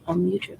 I'll mute you.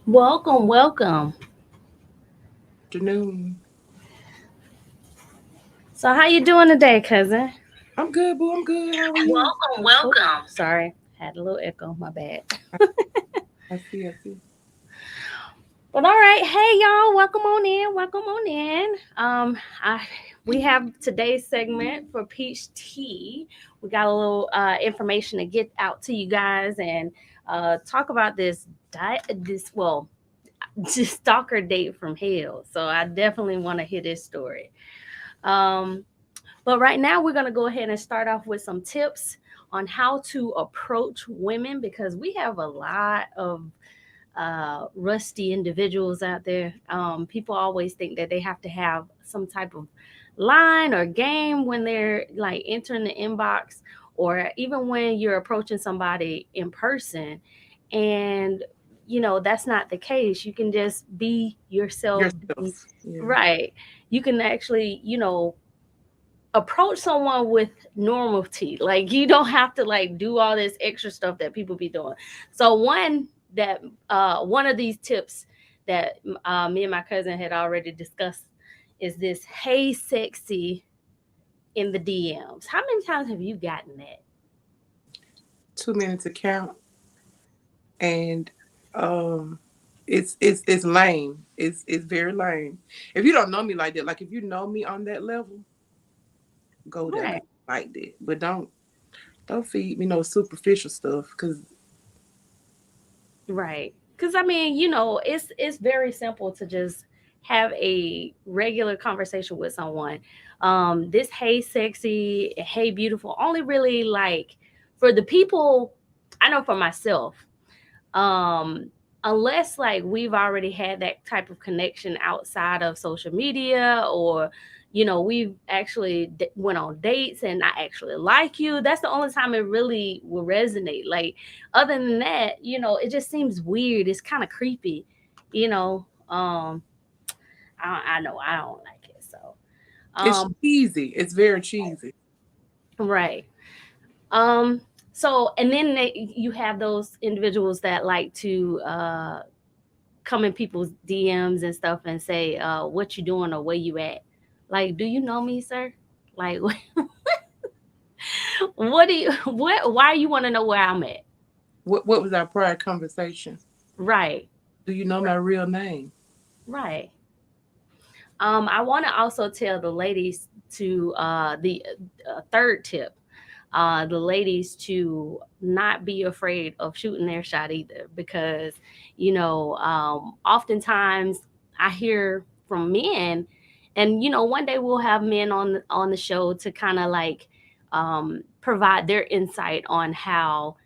Welcome, welcome. Afternoon. So, how you doing today, cousin? I'm good, boo. I'm good. How are you? Welcome, welcome. Sorry, had a little echo. My bad. I, I see. I see. But all right, hey y'all, welcome on in. Welcome on in. I we have today's segment for Peach Tea. We got a little information to get out to you guys and talk about this stalker date from hell. So I definitely want to hear this story. Um, but right now we're gonna go ahead and start off with some tips on how to approach women because we have a lot of rusty individuals out there. People always think that they have to have some type of line or game when they're like entering the inbox or even when you're approaching somebody in person. And, that's not the case. You can just be yourself. Yourself. Yeah. Right. You can actually, approach someone with normality. Like you don't have to like do all this extra stuff that people be doing. So one of these tips that me and my cousin had already discussed is this "Hey sexy" in the DMs. How many times have you gotten that? 2 minutes to count, and um, it's lame. It's very lame. If you don't know me like that, like if you know me on that level, go there Right. like that. But don't feed me no superficial stuff, cause Right. Cuz I mean, it's very simple to just have a regular conversation with someone. This "Hey sexy," "Hey beautiful" only really like for the people. I know for myself, um unless like we've already had that type of connection outside of social media, or we've actually went on dates and I actually like you, that's the only time it really will resonate. Like other than that, it just seems weird, it's kind of creepy, you know um I know I don't like it. So it's um cheesy. It's very cheesy. right. So and then you have those individuals that like to come in people's DMs and stuff and say, "What you doing or where you at?" Like, do you know me, sir? Like, what do you what? Why you want to know where I'm at? What was our prior conversation? Right, Do you know my real name? right. I want to also tell the ladies to the third tip. The ladies to not be afraid of shooting their shot either, because oftentimes I hear from men, and one day we'll have men on the show to kind of like provide their insight on how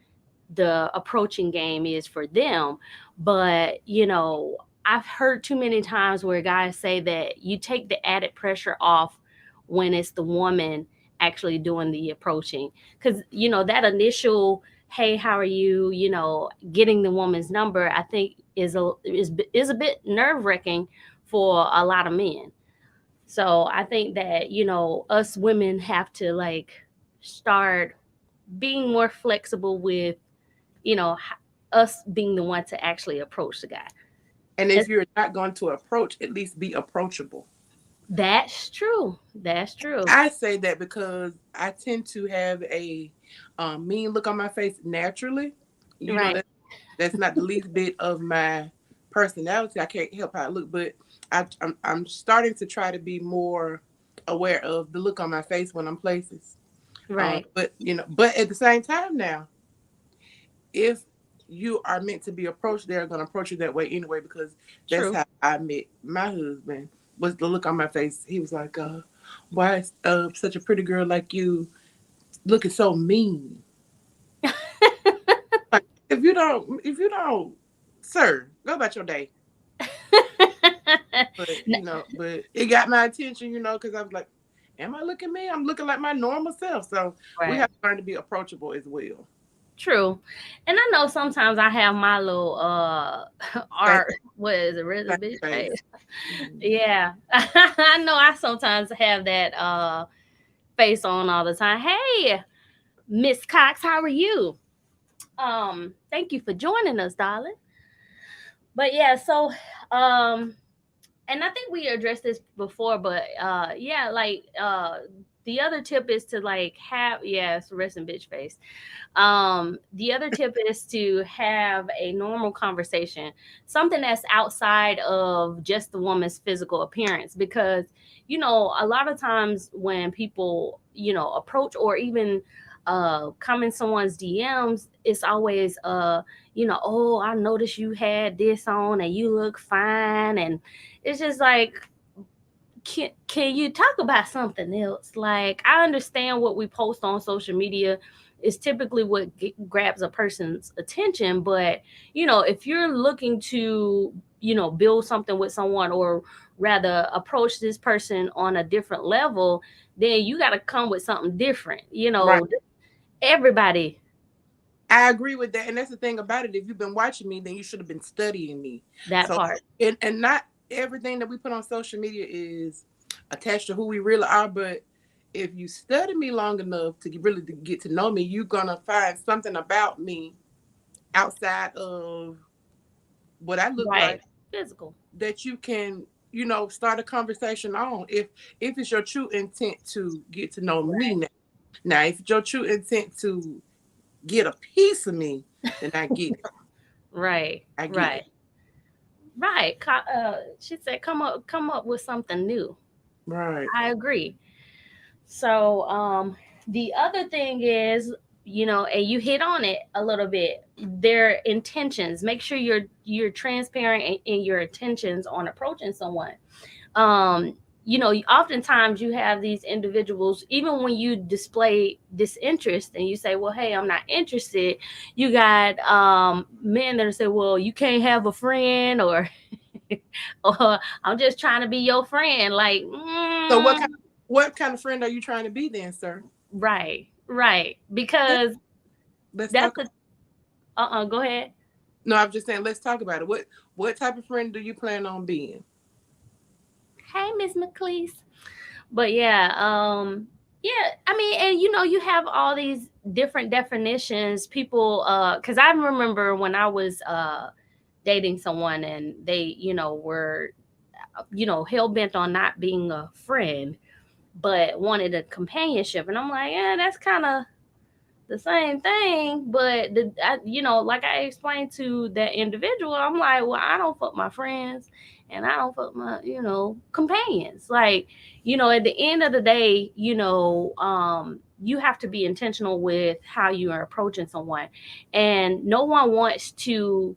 the approaching game is for them. But I've heard too many times where guys say that you take the added pressure off when it's the woman actually doing the approaching, because that initial "Hey, how are you?" Getting the woman's number, I think is a bit nerve-wracking for a lot of men. So I think that us women have to like start being more flexible with us being the one to actually approach the guy. And if It's, you're not going to approach, at least be approachable. that's true. That's true. I say that because I tend to have a mean look on my face naturally. You know Right. that's not the least bit of my personality. I can't help how I look, but I'm starting to try to be more aware of the look on my face when I'm places. Right. But but at the same time now, if you are meant to be approached, they're going to approach you that way anyway because that's True. how I met my husband. Was the look on my face? He was like, "Why is such a pretty girl like you looking so mean?" Like, if you don't, sir, go about your day. But but it got my attention, because I was like, "Am I looking mean? I'm looking like my normal self." So we Right. have to learn to be approachable as well. True. And I know sometimes I have my little Face, art, what is it, rhythm bitch face. face. Mhm. Yeah. I know I sometimes have that face on all the time. Hey, Miss Cox, how are you? Thank you for joining us, darling. But yeah, so um and I think we addressed this before, but yeah, like the other tip is to like have, yes, rest in bitch face. The other tip is to have a normal conversation, something that's outside of just the woman's physical appearance, because a lot of times when people approach or even come in someone's DMs, it's always oh, I noticed you had this on and you look fine, and it's just like, can you talk about something else? Like, I understand what we post on social media is typically what grabs a person's attention, but if you're looking to build something with someone, or rather approach this person on a different level, then you got to come with something different. Right. Everybody. I agree with that, and that's the thing about it. If you've been watching me, then you should have been studying me. That So, part. and not everything that we put on social media is attached to who we really are. But if you study me long enough to get to know me, you're gonna find something about me outside of what I look Right. like Physical. that you can, start a conversation on. If it's your true intent to get to know me now. Now, if it's your true intent to get a piece of me, then I get it. Right. I get Right. it. Right. She said, come up with something new. Right. I agree. So, the other thing is, and you hit on it a little bit, their intentions. Make sure you're transparent in your intentions on approaching someone. Oftentimes you have these individuals, even when you display disinterest and you say, well, hey, I'm not interested, you got men that say, well, you can't have a friend, or or I'm just trying to be your friend. Like, So what kind of friend are you trying to be then, sir? right, right. Yeah, Because let's that's talk. the go ahead. No, I'm just saying let's talk about it. What type of friend do you plan on being? Hey, Miss McCleese. But yeah, yeah, I mean, and you have all these different definitions. People, because I remember when I was dating someone, and they, were, hell bent on not being a friend, but wanted a companionship, and I'm like, yeah, that's kind of the same thing. But like I explained to that individual, I'm like, well, I don't fuck my friends, and I don't fuck my companions. Like, at the end of the day, you have to be intentional with how you are approaching someone, and no one wants to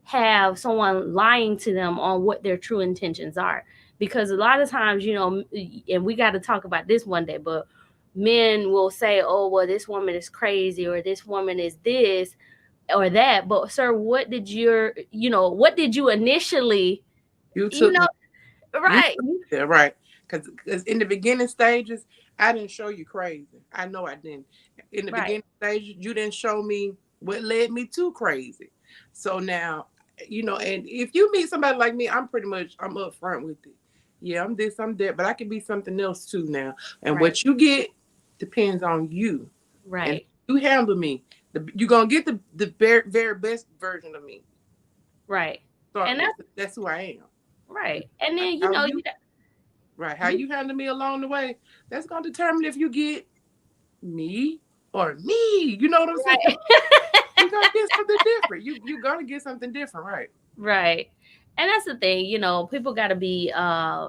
have someone lying to them on what their true intentions are, because a lot of times, and we got to talk about this one day, but men will say, oh, well, this woman is crazy, or this woman is this or that. But sir, what did you initially, You you took know me. You right, Yeah, right. Because in the beginning stages, I didn't show you crazy. I know I didn't. In the right, beginning stages, you didn't show me what led me to crazy. So now, and if you meet somebody like me, I'm upfront with it. Yeah, I'm this, I'm that, but I can be something else too now. And right, what you get depends on you and right, you handle me. You're gonna get the very very best version of me. right. Start And with that's who I am. right. And then How you you right, how you you handle me along the way, that's gonna determine if you get me or me. You know what I'm saying? right. You're gonna get something different. You gonna get something different, right? Right. And that's the thing, people got to be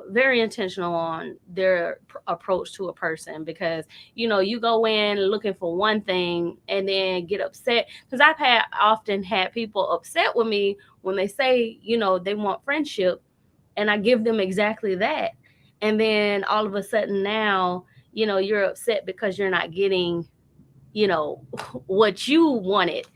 very intentional on their approach to a person, because, you go in looking for one thing and then get upset. Because I've often had people upset with me when they say, they want friendship, and I give them exactly that. And then all of a sudden now, you're upset because you're not getting, you know, what you wanted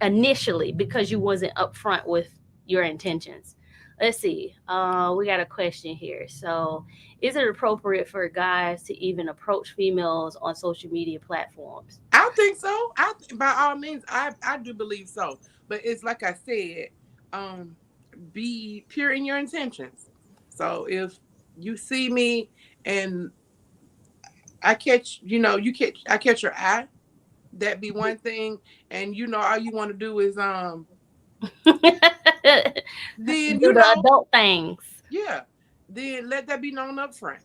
initially because you wasn't upfront with your intentions. Let's see. We got a question here. So, is it appropriate for guys to even approach females on social media platforms? I think so. By all means, I do believe so. But it's like I said, um, be pure in your intentions. So if you see me and I catch, I catch your eye, that be one thing, and all you want to do is Do then the adult things. yeah, then let that be known up front.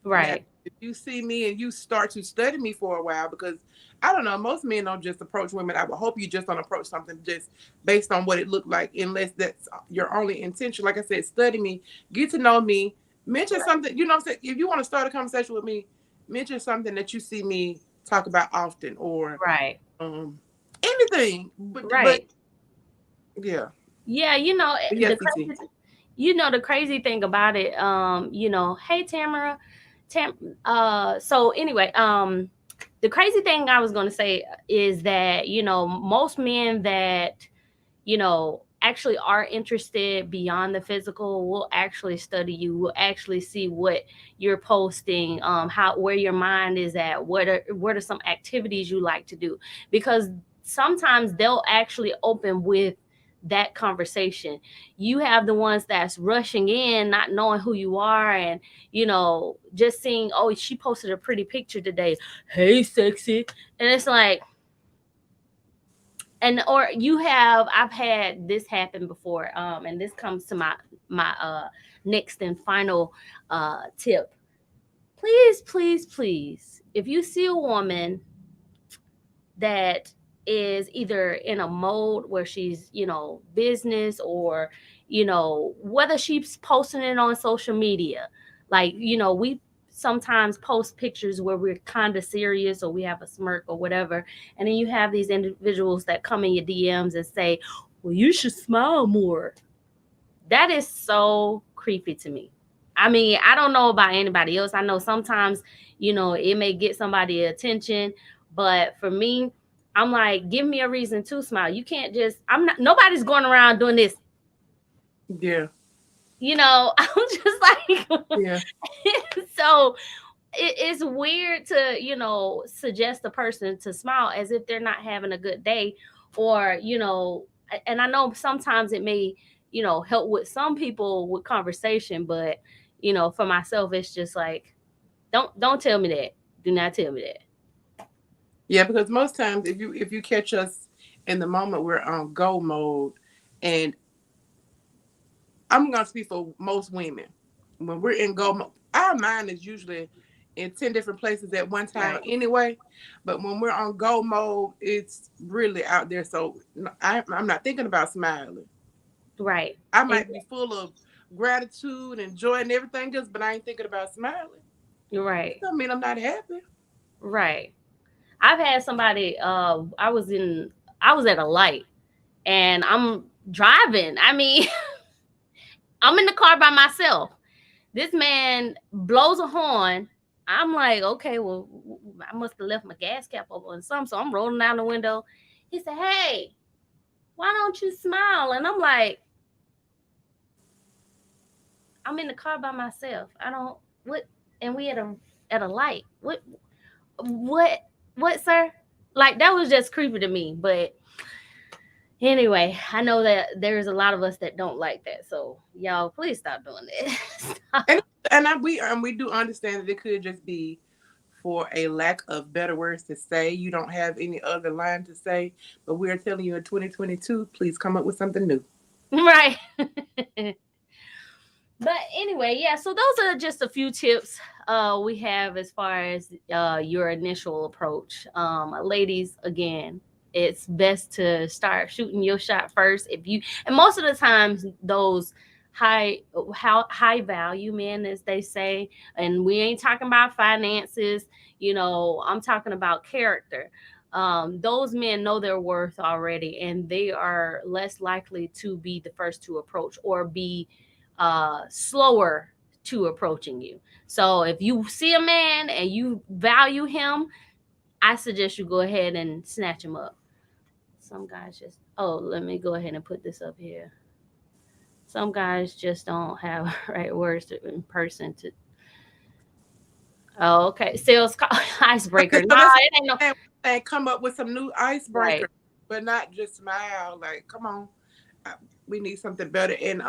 Now, Right. if you see me and you start to study me for a while, because I don't know, most men don't just approach women. I would hope you just don't approach something just based on what it looked like, unless that's your only intention. Like I said, study me, get to know me, mention something. You know what I'm saying? If you want to start a conversation with me, mention something that you see me talk about often, or Right. um anything. But Right. yeah, Yeah, yes, et. the crazy thing about it, hey Tamara, Tam so anyway, the crazy thing I was going to say is that, most men that, actually are interested beyond the physical will actually study you, will actually see what you're posting, where your mind is at, what are some activities you like to do, because sometimes they'll actually open with that conversation. You have the ones that's rushing in not knowing who you are, and just seeing, oh, she posted a pretty picture today, hey sexy, and it's like, and or I've had this happen before, and this comes to my next and final tip. Please, please, please, if you see a woman that is either in a mode where she's, business, or, whether she's posting it on social media, like, we sometimes post pictures where we're kind of serious or we have a smirk or whatever. And then you have these individuals that come in your DMs and say, well, you should smile more. That is so creepy to me. I mean, I don't know about anybody else. I know sometimes, it may get somebody attention, but for me, I'm like, give me a reason to smile. You can't just, nobody's going around doing this, Yeah, I'm just like, yeah, so it's weird to, suggest a person to smile as if they're not having a good day, or, and I know sometimes it may, help with some people with conversation, but, for myself, it's just like, don't tell me that. Do not tell me that. yeah. Because most times, if you catch us in the moment, we're on go mode, and I'm gonna speak for most women. When we're in go mode, our mind is usually in 10 different places at one time Right. anyway. But when we're on go mode, it's really out there. So I'm not thinking about smiling. Right. I might be Exactly. full of gratitude and joy and everything else, but I ain't thinking about smiling. That Right. doesn't mean I'm not happy. Right. I've had somebody, I was at a light and I'm driving. I mean, I'm in the car by myself. This man blows a horn. I'm like, okay, well, I must have left my gas cap open or something. So I'm rolling down the window. He said, hey, why don't you smile? And I'm like, I'm in the car by myself. I don't, what, and we at a light. What, what, sir? Like, that was just creepy to me. But anyway, I know that there's a lot of us that don't like that. So y'all, please stop doing that. And we do understand that it could just be for a lack of better words to say. You don't have any other line to say, but we're telling you in 2022, please come up with something new. Right. But anyway, yeah, so those are just a few tips we have as far as your initial approach. Ladies, again, it's best to start shooting your shot first. If you, and most of the times those high high value men, as they say, and we ain't talking about finances, I'm talking about character. Those men know their worth already, and they are less likely to be the first to approach or be slower to approaching you. So if you see a man and you value him, I suggest you go ahead and snatch him up. Some guys just, oh, let me go ahead and put this up here. Some guys just don't have right words in person to. Oh, okay. Sales call, icebreaker. Okay, No, so that's it ain't no. what I'm saying. Come up with some new icebreakers, Right. but not just smile. Like, come on, I, we need something better. And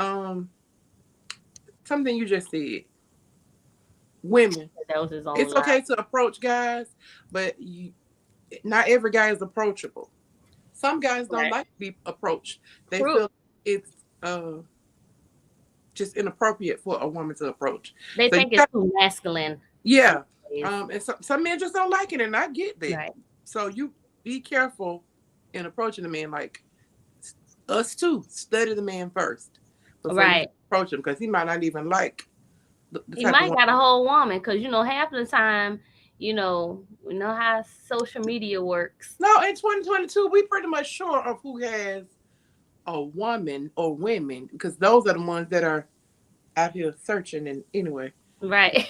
something you just said, women. That was his own It's lie. okay to approach guys, but not every guy is approachable. Some guys don't Right. like to be approached. They True. feel it's uh just inappropriate for a woman to approach. They So you think it's got, too masculine these yeah. days. And some men just don't like it, and I get that. Right. So you be careful in approaching a man. Like us too, study the man first before you Right. just approach him, because he might not even like the He type of might woman. got a whole woman because half of the time, we know how social media works. No, in 2022, we pretty much sure of who has a woman or women, because those are the ones that are out here searching. And anyway, Right.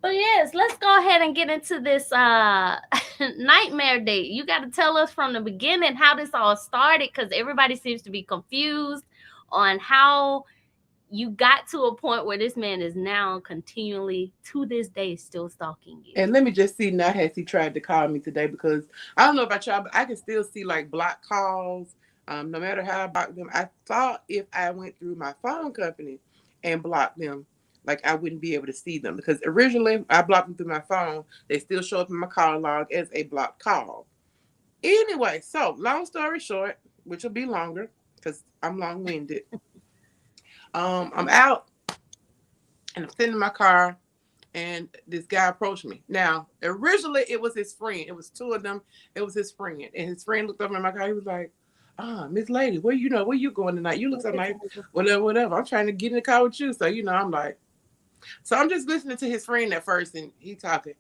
But yes, let's go ahead and get into this nightmare date. You got to tell us from the beginning how this all started because everybody seems to be confused on how you got to a point where this man is now continually to this day still stalking you. and let me just see now, has he tried to call me today? Because I don't know about y'all, but I can still see like block calls. No matter how I block them, I thought if I went through my phone company and blocked them, like I wouldn't be able to see them, because originally I blocked them through my phone. They still show up in my call log as a blocked call. Anyway, so long story short, which will be longer because I'm long winded. I'm out and I'm sitting in my car, and this guy approached me. Now, originally it was his friend. It was two of them. It was his friend, and his friend looked over in my car. He was like, "Ah, Miss Lady, where you going tonight? You look so nice. Whatever, whatever. I'm trying to get in the car with you." So I'm like, so I'm just listening to his friend at first, and he talking.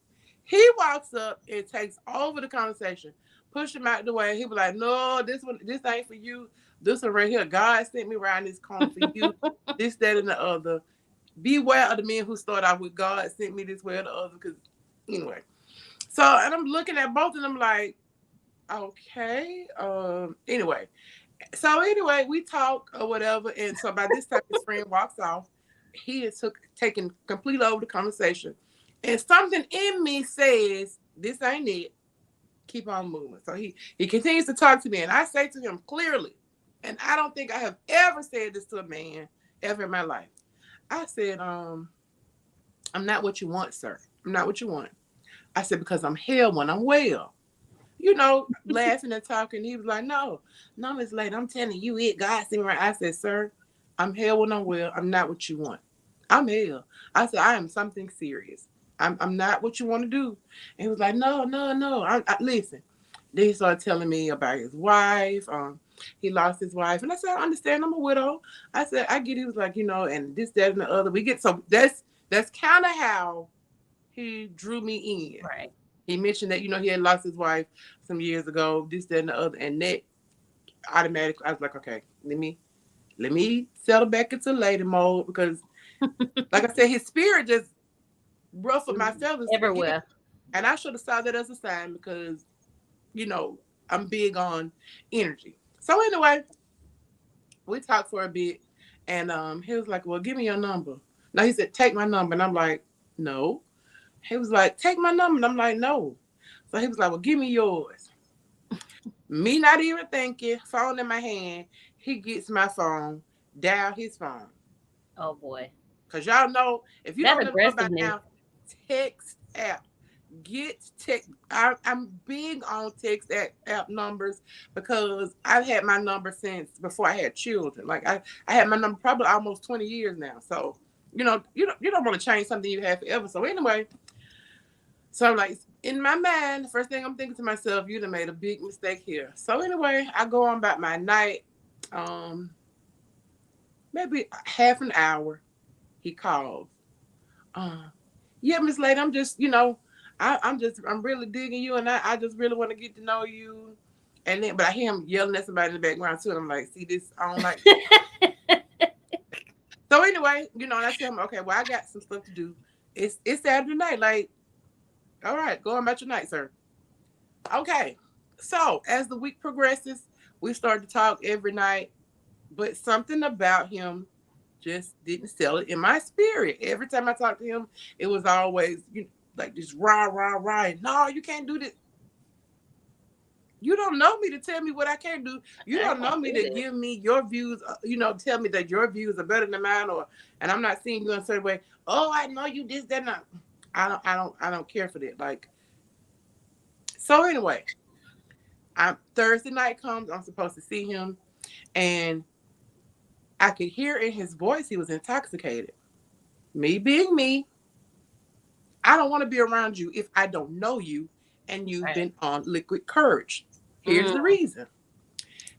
He walks up and takes over the conversation, push him out the way. He was like, "No, this ain't for you. This one right here. God sent me around this corner for you. This, that, and the other. Beware of the men who start out with God sent me this way or the other." Because anyway, so and I'm looking at both of them like, okay. Anyway, so anyway, we talk or whatever, and so by this time his friend walks off. He has taken completely over the conversation, and something in me says this ain't it. Keep on moving. So he continues to talk to me, and I say to him clearly, and I don't think I have ever said this to a man ever in my life. I said, I'm not what you want, sir. I'm not what you want. I said, because I'm hell when I'm well. Laughing and talking. He was like, no, no, Miss Lady, I'm telling you it. God sent me right. I said, sir, I'm hell when I'm well. I'm not what you want. I'm hell. I said, I am something serious. I'm not what you want to do. And he was like, no, no, no. Listen. Then he started telling me about his wife. He lost his wife. And I said, I understand. I'm a widow. I said, I get it. He was like, and this, that, and the other. We get, so that's kind of how he drew me in. Right. He mentioned that, he had lost his wife some years ago, this, that, and the other. And that automatically, I was like, okay, let me settle back into lady mode, because, like I said, his spirit just ruffled my feathers again. Everywhere. And I should have saw that as a sign, because, I'm big on energy. So anyway, we talked for a bit, and he was like, well, give me your number. Now he said, take my number. And I'm like, no. He was like, take my number. And I'm like, no. So he was like, well, give me yours. Me not even thinking, phone in my hand, he gets my phone, dial his phone. Oh boy. Because y'all know, if you That don't know by aggressiveness. now, text app. get tech. I'm big on text app numbers because I've had my number since before I had children. Like I had my number probably almost 20 years now. So you don't want to change something you have forever. So anyway, so I'm like in my mind, the first thing I'm thinking to myself, you done made a big mistake here. So anyway, I go on about my night. Um, Maybe half an hour. He calls. Uh, yeah, Miss Lady, I'm just, I'm really digging you, and I just really want to get to know you. And then, but I hear him yelling at somebody in the background too, and I'm like, see this, I don't like this. So anyway, and I tell him, okay, well, I got some stuff to do. It's Saturday night, like, all right, go on about your night, sir. Okay. So as the week progresses, we start to talk every night, but something about him just didn't sell it in my spirit. Every time I talked to him, it was always like this rah rah rah. No, you can't do this. You don't know me to tell me what I can't do. You I don't can't know me do to this. give me your views. Tell me that your views are better than mine, and I'm not seeing you in a certain way. Oh, I know you this that not. I don't care for that. Like so. Anyway, Thursday night comes. I'm supposed to see him, and I could hear in his voice he was intoxicated. Me being me, I don't want to be around you if I don't know you and you've Right. been on liquid courage. Here's Mm, the reason.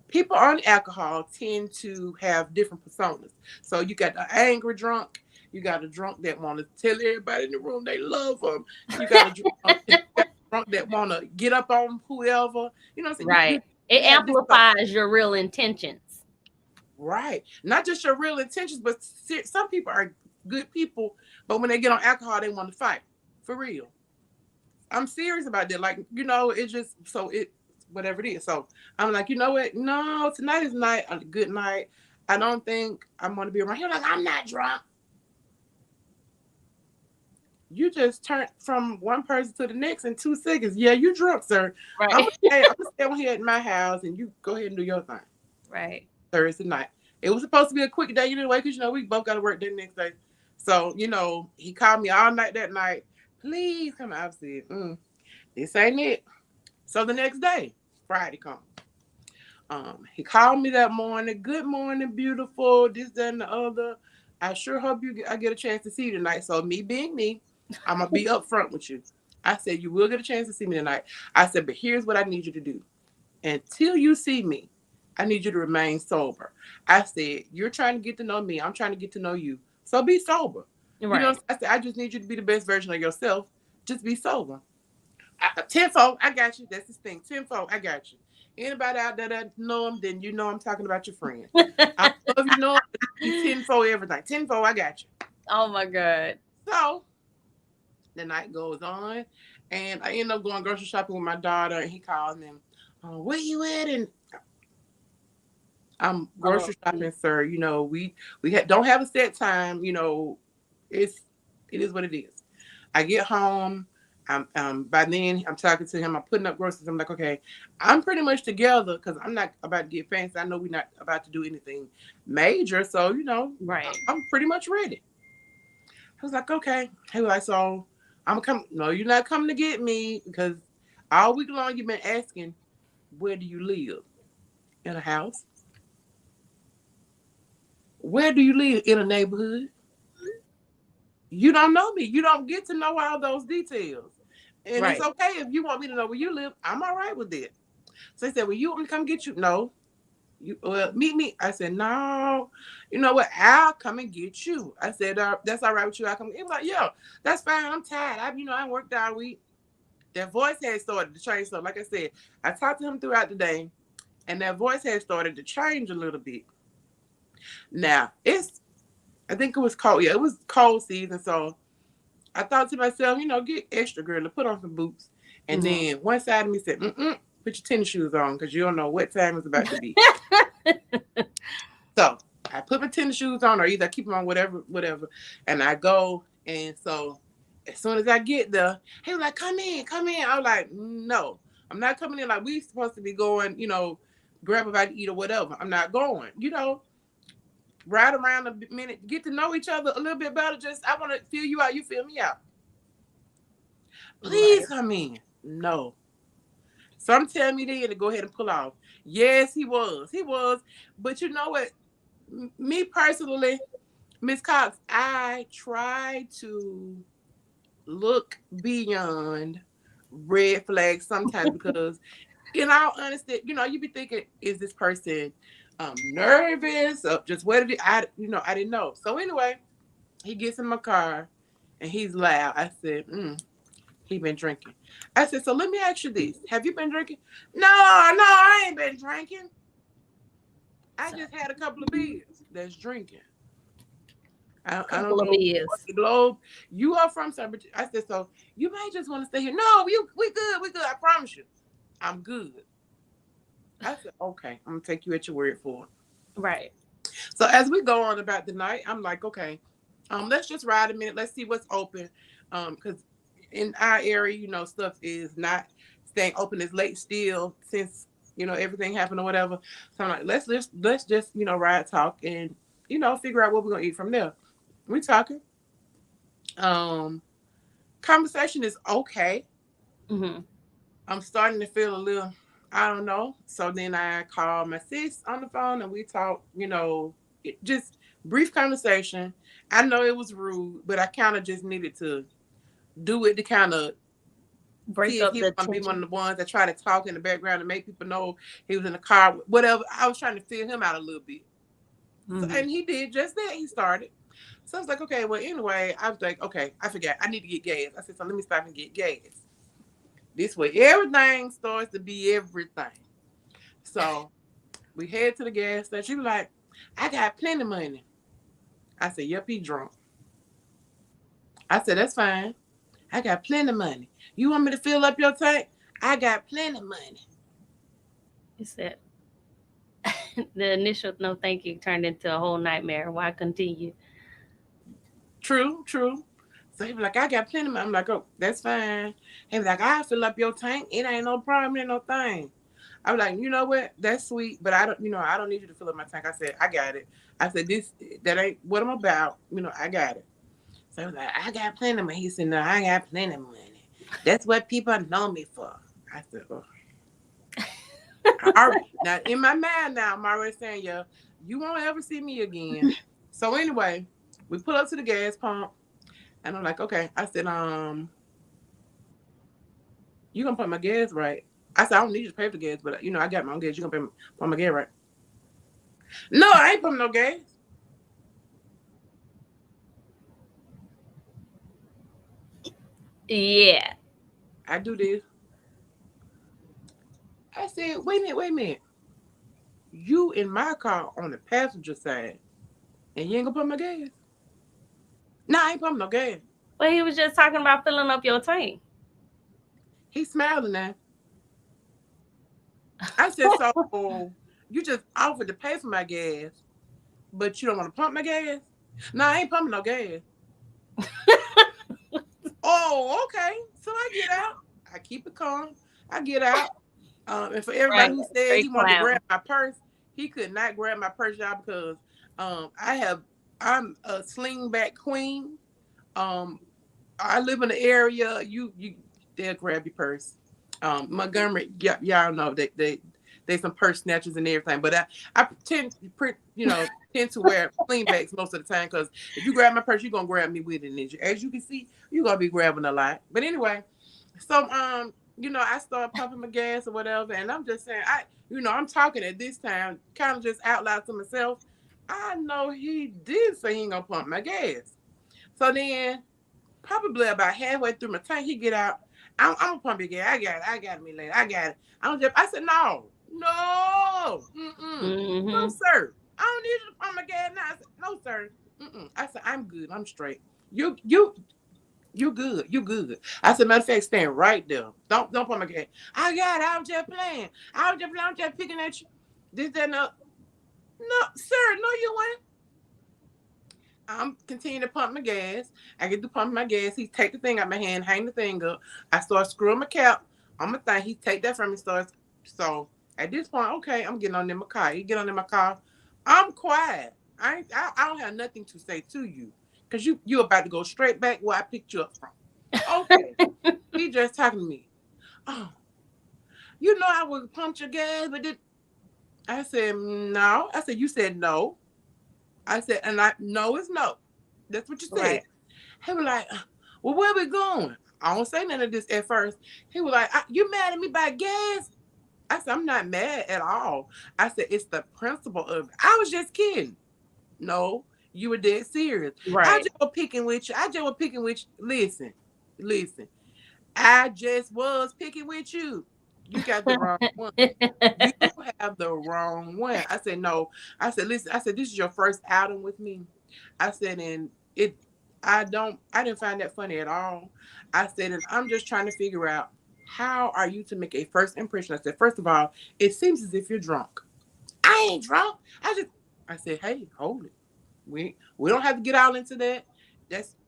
People on alcohol tend to have different personas. So you got the angry drunk, you got a drunk that want to tell everybody in the room they love them. You got a drunk that want to get up on whoever. You know what I'm saying? right. It You have this so amplifies your real intentions. right. Not just your real intentions, but some people are good people, but when they get on alcohol, they want to fight. For real. I'm serious about that. Like, it's just so it whatever it is. So I'm like, you know what? No, tonight is night a good night. I don't think I'm gonna be around here. Like, I'm not drunk. You just turned from one person to the next in 2 seconds. Yeah, you drunk, sir. Right. I'm gonna stay on here at my house and you go ahead and do your thing. Right. Thursday night. It was supposed to be a quick day anyway, because we both gotta work the next day. So, he called me all night that night. Please come out. I said, this ain't it. So the next day, Friday comes. He called me that morning. Good morning, beautiful. This, that, and the other. I sure hope I get a chance to see you tonight. So me being me, I'm gonna be upfront with you. I said you will get a chance to see me tonight. I said, but here's what I need you to do. Until you see me, I need you to remain sober. I said you're trying to get to know me. I'm trying to get to know you. So be sober. Right. I said I just need you to be the best version of yourself. Just be sober. Tenfold, I got you. That's the thing. Tenfold, I got you. Anybody out there that know him, then you know I'm talking about your friend. I don't know if you know him, but he tenfold everything. Tenfold, I got you. Oh my God. So the night goes on, and I end up going grocery shopping with my daughter, and he calls me, where you at? And I'm Oh, grocery shopping, sir. Don't have a set time. It's it is what it is. I get home. By then I'm talking to him. I'm putting up groceries. I'm like, okay, I'm pretty much together because I'm not about to get fancy. I know we're not about to do anything major, so right. I'm pretty much ready. I was like, okay. He was like, so I'm coming. No, you're not coming to get me because all week long you've been asking, where do you live? In a house. Where do you live? In a neighborhood. You don't know me. You don't get to know all those details. And it's Right. okay if you want me to know where you live. I'm all right with it. So he said, well, you want me to come get you? No. Meet me. I said, no. You know what? I'll come and get you. I said, that's all right with you. I'll come. He was like, yeah, that's fine. I'm tired. I worked all week. That voice had started to change. So like I said, I talked to him throughout the day and that voice had started to change a little bit. Now, I think it was cold. Yeah, it was cold season. So I thought to myself, get extra girl to put on some boots. And Hmm. then one side of me said, put your tennis shoes on because you don't know what time it's about to be. So I put my tennis shoes on or either I keep them on, whatever. And I go. And so as soon as I get there, he was like, come in, come in. I was like, no, I'm not coming in. Like, we supposed to be going, grab a bite to eat or whatever. I'm not going, ride around a minute, get to know each other a little bit better. Just, I want to feel you out. You feel me out. Please Right. come in. No. Some tell me then to go ahead and pull off. Yes, he was. He was. But you know what? Me personally, Miss Cox, I try to look beyond red flags sometimes because, in all honesty, you be thinking, is this person nervous or just what did it? I didn't know. So anyway, he gets in my car and he's loud. I said, he been drinking. I said, so let me ask you this: have you been drinking? No, no, I ain't been drinking. I So, just had a couple of beers. That's drinking. I don't couple of know what years. the globe. You are from San Bernardino. I said, so you may just want to stay here. No, we good, we good. I promise you, I'm good. I said, okay, I'm gonna take you at your word for it. Right. So as we go on about the night, I'm like, okay, let's just ride a minute. Let's see what's open. Because in our area, stuff is not staying open as late still since everything happened or whatever. So I'm like, let's just ride, talk, and figure out what we're gonna eat from there. We talking. Um, Conversation is okay. Hmm. I'm starting to feel a little, I don't know. So then I call my sis on the phone and we talk, just brief conversation. I know it was rude, but I kind of just needed to do it to kind of Break see if up he the was going to be one tension. of the ones that try to talk in the background and make people know he was in the car, whatever. I was trying to feel him out a little bit. So, Hmm. and he did just that. He started. So I was like, okay, well, anyway, I was like, okay, I forgot. I need to get gas. I said, so let me stop and get gas. This way, everything starts to be everything. So we head to the gas station. She was like, I got plenty of money. I said, yep, he drunk. I said, that's fine. I got plenty of money. You want me to fill up your tank? I got plenty of money. He said the initial no thank you turned into a whole nightmare. Why continue? True, true. So he was like, I got plenty of money. I'm like, oh, that's fine. He was like, I'll fill up your tank. It ain't no problem, ain't no thing. I was like, you know what? That's sweet, but I don't need you to fill up my tank. I said, I got it. I said, that ain't what I'm about. I got it. So I was like, I got plenty of money. He said, no, I got plenty of money. That's what people know me for. I said, oh. Now, in my mind now, I'm already saying, yeah, you won't ever see me again. So anyway, we pull up to the gas pump, and I'm like, okay. I said, you gonna put my gas right? I said, I don't need you to pay for gas, but I got my own gas. You gonna put my gas right? No, I ain't putting no gas. Yeah. I do this. I said, wait a minute, wait a minute. You in my car on the passenger side, and you ain't gonna put my gas? No, I ain't putting no gas. But he was just talking about filling up your tank. He's smiling now. I said, so you just offered to pay for my gas, but you don't want to pump my gas? No, I ain't pumping no gas. Oh, okay. So I get out. I keep it calm. I get out. And for Right. everybody who said he Straight wanted to clown. grab my purse, he could not grab my purse, y'all, because um, I have I'm a slingback queen. Um, I live in the area. You they'll grab your purse. Montgomery, y'all know they some purse snatchers and everything. But I tend to wear cleanbacks most of the time because if you grab my purse, you're gonna grab me with it. And as you can see, you're gonna be grabbing a lot. But anyway, so I start pumping my gas or whatever, and I'm just saying, I'm talking at this time, kind of just out loud to myself. I know he did say he ain't gonna pump my gas. So then probably about halfway through my tank, he get out. I'm gonna pump your gas. I got it, me later. I got it. I said, no, no, no, Hmm. sir. I don't need you to pump my gas now. I said, no, sir. I said, I'm good. I'm straight. You good. You good. I said, matter of fact, stand right there. Don't pump my gas. I got it. I was just playing. I was just picking at you. This, that, no. No, sir, no, you weren't. I'm continuing to pump my gas. I get to pump my gas. He take the thing out my hand, hang the thing up. I start screwing my cap on my thing. He take that from me. So at this point, okay, I'm getting on in my car. He get on in my car. I'm quiet. I don't have nothing to say to you because you about to go straight back where I picked you up from. Okay. He just talking to me. Oh, you know I would pump your gas, but did I said no. I said you said no. I said and I no is no. That's what you said. Right. He was like, well, where we going? I don't say none of this at first. He was like, you mad at me by gas? I said, I'm not mad at all. I said, it's the principle of it. I was just kidding. No, you were dead serious. I Right. just was picking with you. I just was picking with you. Listen. I just was picking with you. You got the wrong one. You have the wrong one. I said, no. I said, listen, I said, this is your first outing with me. I said, and it I didn't find that funny at all. I said, and I'm just trying to figure out how are you to make a first impression. I said, first of all, it seems as if you're drunk. I ain't drunk. I said, hey, hold it. We don't have to get all into that.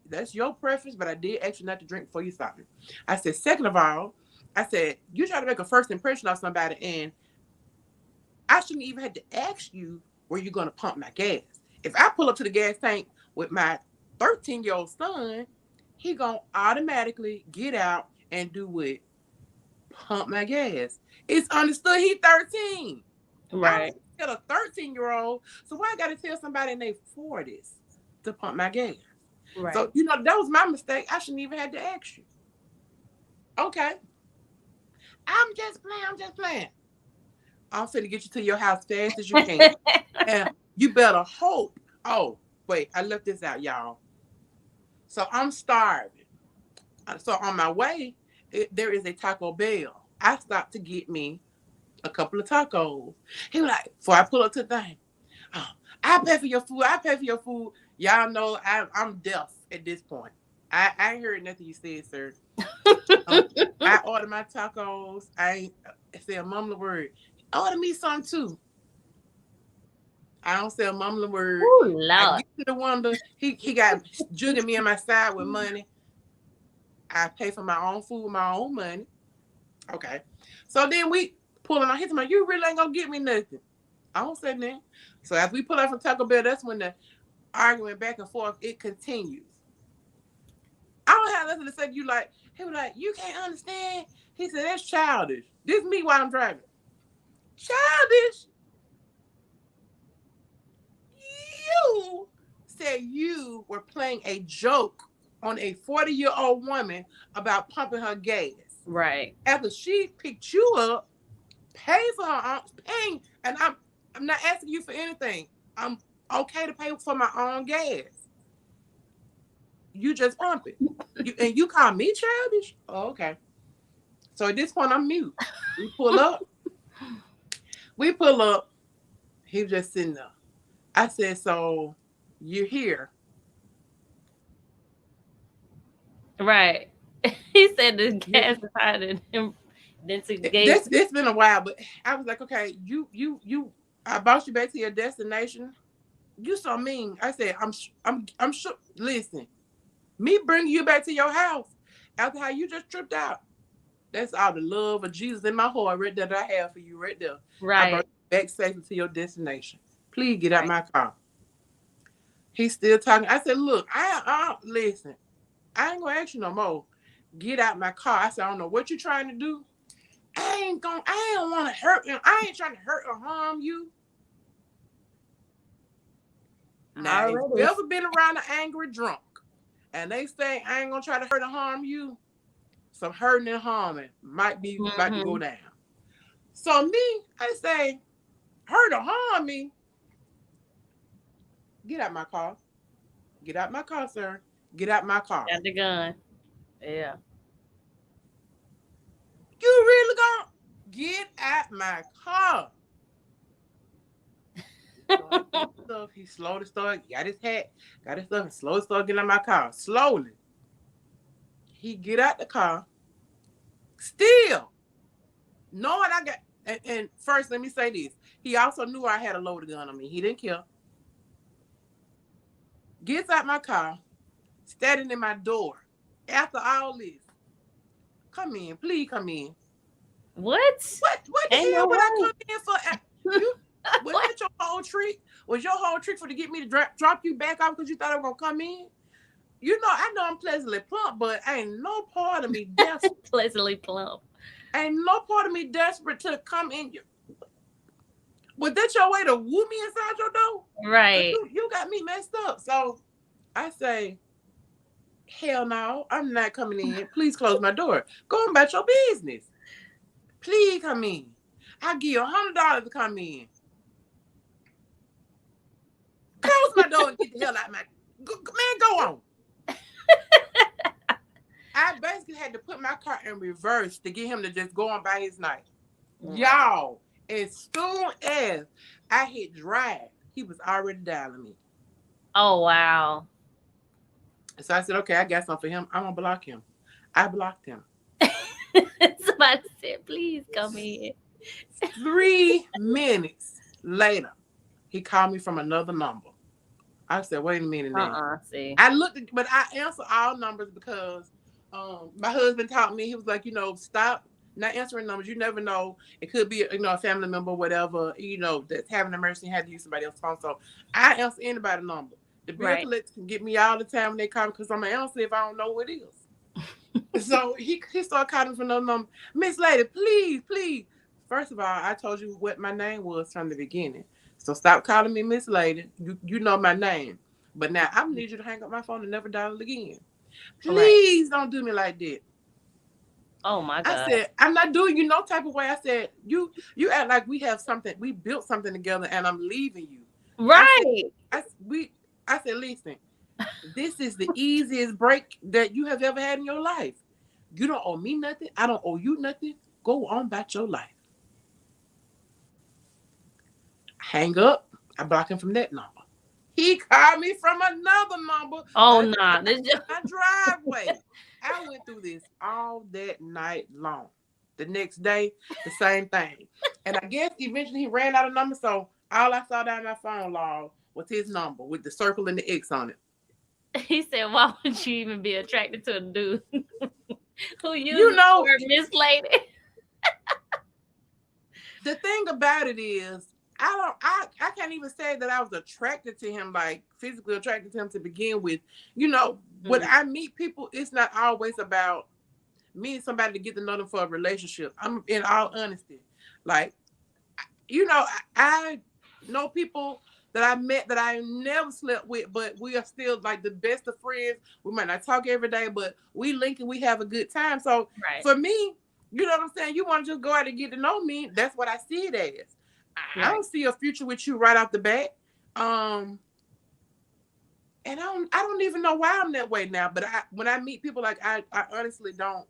That's your preference, but I did ask you not to drink before you stop me. I said, second of all, I said, you try to make a first impression on somebody, and I shouldn't even have to ask you where you're gonna pump my gas. If I pull up to the gas tank with my 13-year-old son, he gonna automatically get out and do what? Pump my gas. It's understood he 13. I don't Right. tell a 13-year-old, so why I gotta tell somebody in their 40s to pump my gas? So, Right. that was my mistake. I shouldn't even have to ask you. Okay. I'm just playing. I'm just playing. I'm finna get you to your house fast as you can. And you better hope. Oh, wait, I left this out, y'all. So I'm starving. So on my way, there is a Taco Bell. I stopped to get me a couple of tacos. He was like, before I pull up to the thing, oh, I pay for your food. I pay for your food. Y'all know I'm deaf at this point. I ain't heard nothing you said, sir. Um, I order my tacos. I ain't say a mumbling word. Order me some too. I don't say a mumbling word. Oh I Lord. get to the window. He got jugging me on my side with money. I pay for my own food with my own money. Okay. So then we pulling on his mind. You really ain't gonna get me nothing. I don't say nothing. So as we pull out from Taco Bell, that's when the arguing back and forth it continues. I don't have nothing to say to you. Like he was like, you can't understand. He said that's childish. This is me while I'm driving. Childish. You said you were playing a joke on a 40-year-old woman about pumping her gas. Right. After she picked you up, paid for her own paying, and I'm not asking you for anything. I'm okay to pay for my own gas. You just pump it. You call me childish? Oh, okay. So at this point I'm mute. We pull up. We pull up. He was just sitting there. I said, so you're here. Right. He said the You gas is higher than him than to gauge. this been a while, but I was like, okay, you I brought you back to your destination. You so mean. I said, I'm sure. Listen, me bringing you back to your house after how you just tripped out. That's all the love of Jesus in my heart right there that I have for you right there. I brought Right. you back safely to your destination. Please get out Right. my car. He's still talking. I said, look, I listen. I ain't gonna ask you no more. Get out my car. I said, I don't know what you're trying to do. I ain't want to hurt him. I ain't trying to hurt or harm you. Now, if you Already. ever been around an angry drunk and they say I ain't gonna try to hurt or harm you, some hurting and harming might be about to go Mm-hmm. down. So me, I say, hurt or harm me, get out my car. Get out my car, sir. Get out my car. Got the gun. Yeah. You really gonna get out my car? Started getting stuff. He slowly started, got his hat, got his stuff, and slowly started getting out my car. Slowly. He get out the car, still knowing I got and first let me say this. He also knew I had a loaded gun on me. He didn't care. Gets out my car, standing in my door. After all this, come in, please come in. What? What the Ain't hell no would I way. come in for? You was What? that your whole trick? Was your whole trick for to get me to drop you back off because you thought I was gonna come in? I know I'm pleasantly plump, but ain't no part of me desperate. Pleasantly plump. Ain't no part of me desperate to come in. Was that your way to woo me inside your door? Cause Right. you got me messed up. So I say, hell no, I'm not coming in. Please close my door. Go on about your business. Please come in. I'll give you $100 to come in. Close my door and get the hell out of my man. Go on. I basically had to put my car in reverse to get him to just go on by his night. Right. Y'all, as soon as I hit drive, he was already dialing me. Oh wow. So I said, okay, I got something for him. I'm gonna block him. I blocked him. Somebody said, please come in. 3 minutes later, he called me from another number. I said, wait a minute now. See. I looked, but I answer all numbers because my husband taught me. He was like, stop not answering numbers. You never know. It could be, a family member, whatever, that's having an emergency and had to use somebody else's phone. So I answer anybody's number. The bill Right. collector can get me all the time when they call me because I'm going to answer if I don't know who it is. So he started calling from another number. Miss Lady, please, please. First of all, I told you what my name was from the beginning. So stop calling me Miss Lady. You know my name. But now I'm gonna need you to hang up my phone and never dial it again. Right. Please don't do me like that. Oh my I God. said, I'm not doing you no type of way. I said, you act like we have something, we built something together and I'm leaving you. I said, Right. I we I said, listen, this is the easiest break that you have ever had in your life. You don't owe me nothing. I don't owe you nothing. Go on about your life. Hang up. I block him from that number. He called me from another number Oh that's nah. right This in just my driveway. I went through this all that night long. The next day, the same thing. And I guess eventually he ran out of numbers, so all I saw down my phone log was his number with the circle and the X on it. he said, why would you even be attracted to a dude who uses You the know, word Miss Lady? the thing about it is, I can't even say that I was attracted to him, like physically attracted to him to begin with. When Mm, I meet people, it's not always about meeting somebody to get to know them for a relationship. I'm in all honesty. Like, I know people that I met that I never slept with, but we are still like the best of friends. We might not talk every day, but we link and we have a good time. So right. for me, you know what I'm saying? You want to just go out and get to know me. That's what I see it as. I Right. don't see a future with you right off the bat. Um, and I don't even know why I'm that way now. But when I meet people, like I honestly don't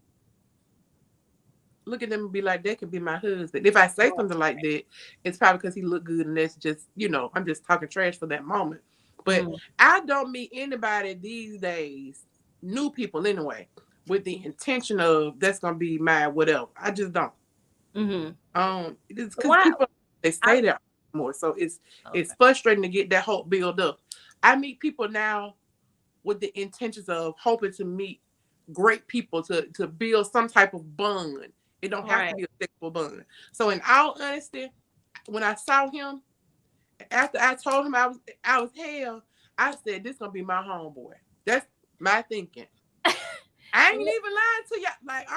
look at them and be like, that could be my husband. If I say something like that, it's probably because he look good and that's just, I'm just talking trash for that moment. But Mm, I don't meet anybody these days, new people anyway, with the intention of that's gonna be my whatever. I just don't. mm-hmm. It's because Why? people they I, stay there more, so it's okay. frustrating to get that hope build up. I meet people now with the intentions of hoping to meet great people to build some type of bond. It don't have to Right. be a sexual bond. So in all honesty, when I saw him, after I told him I was hell, I said this gonna be my homeboy. That's my thinking. I ain't even lying to you. Like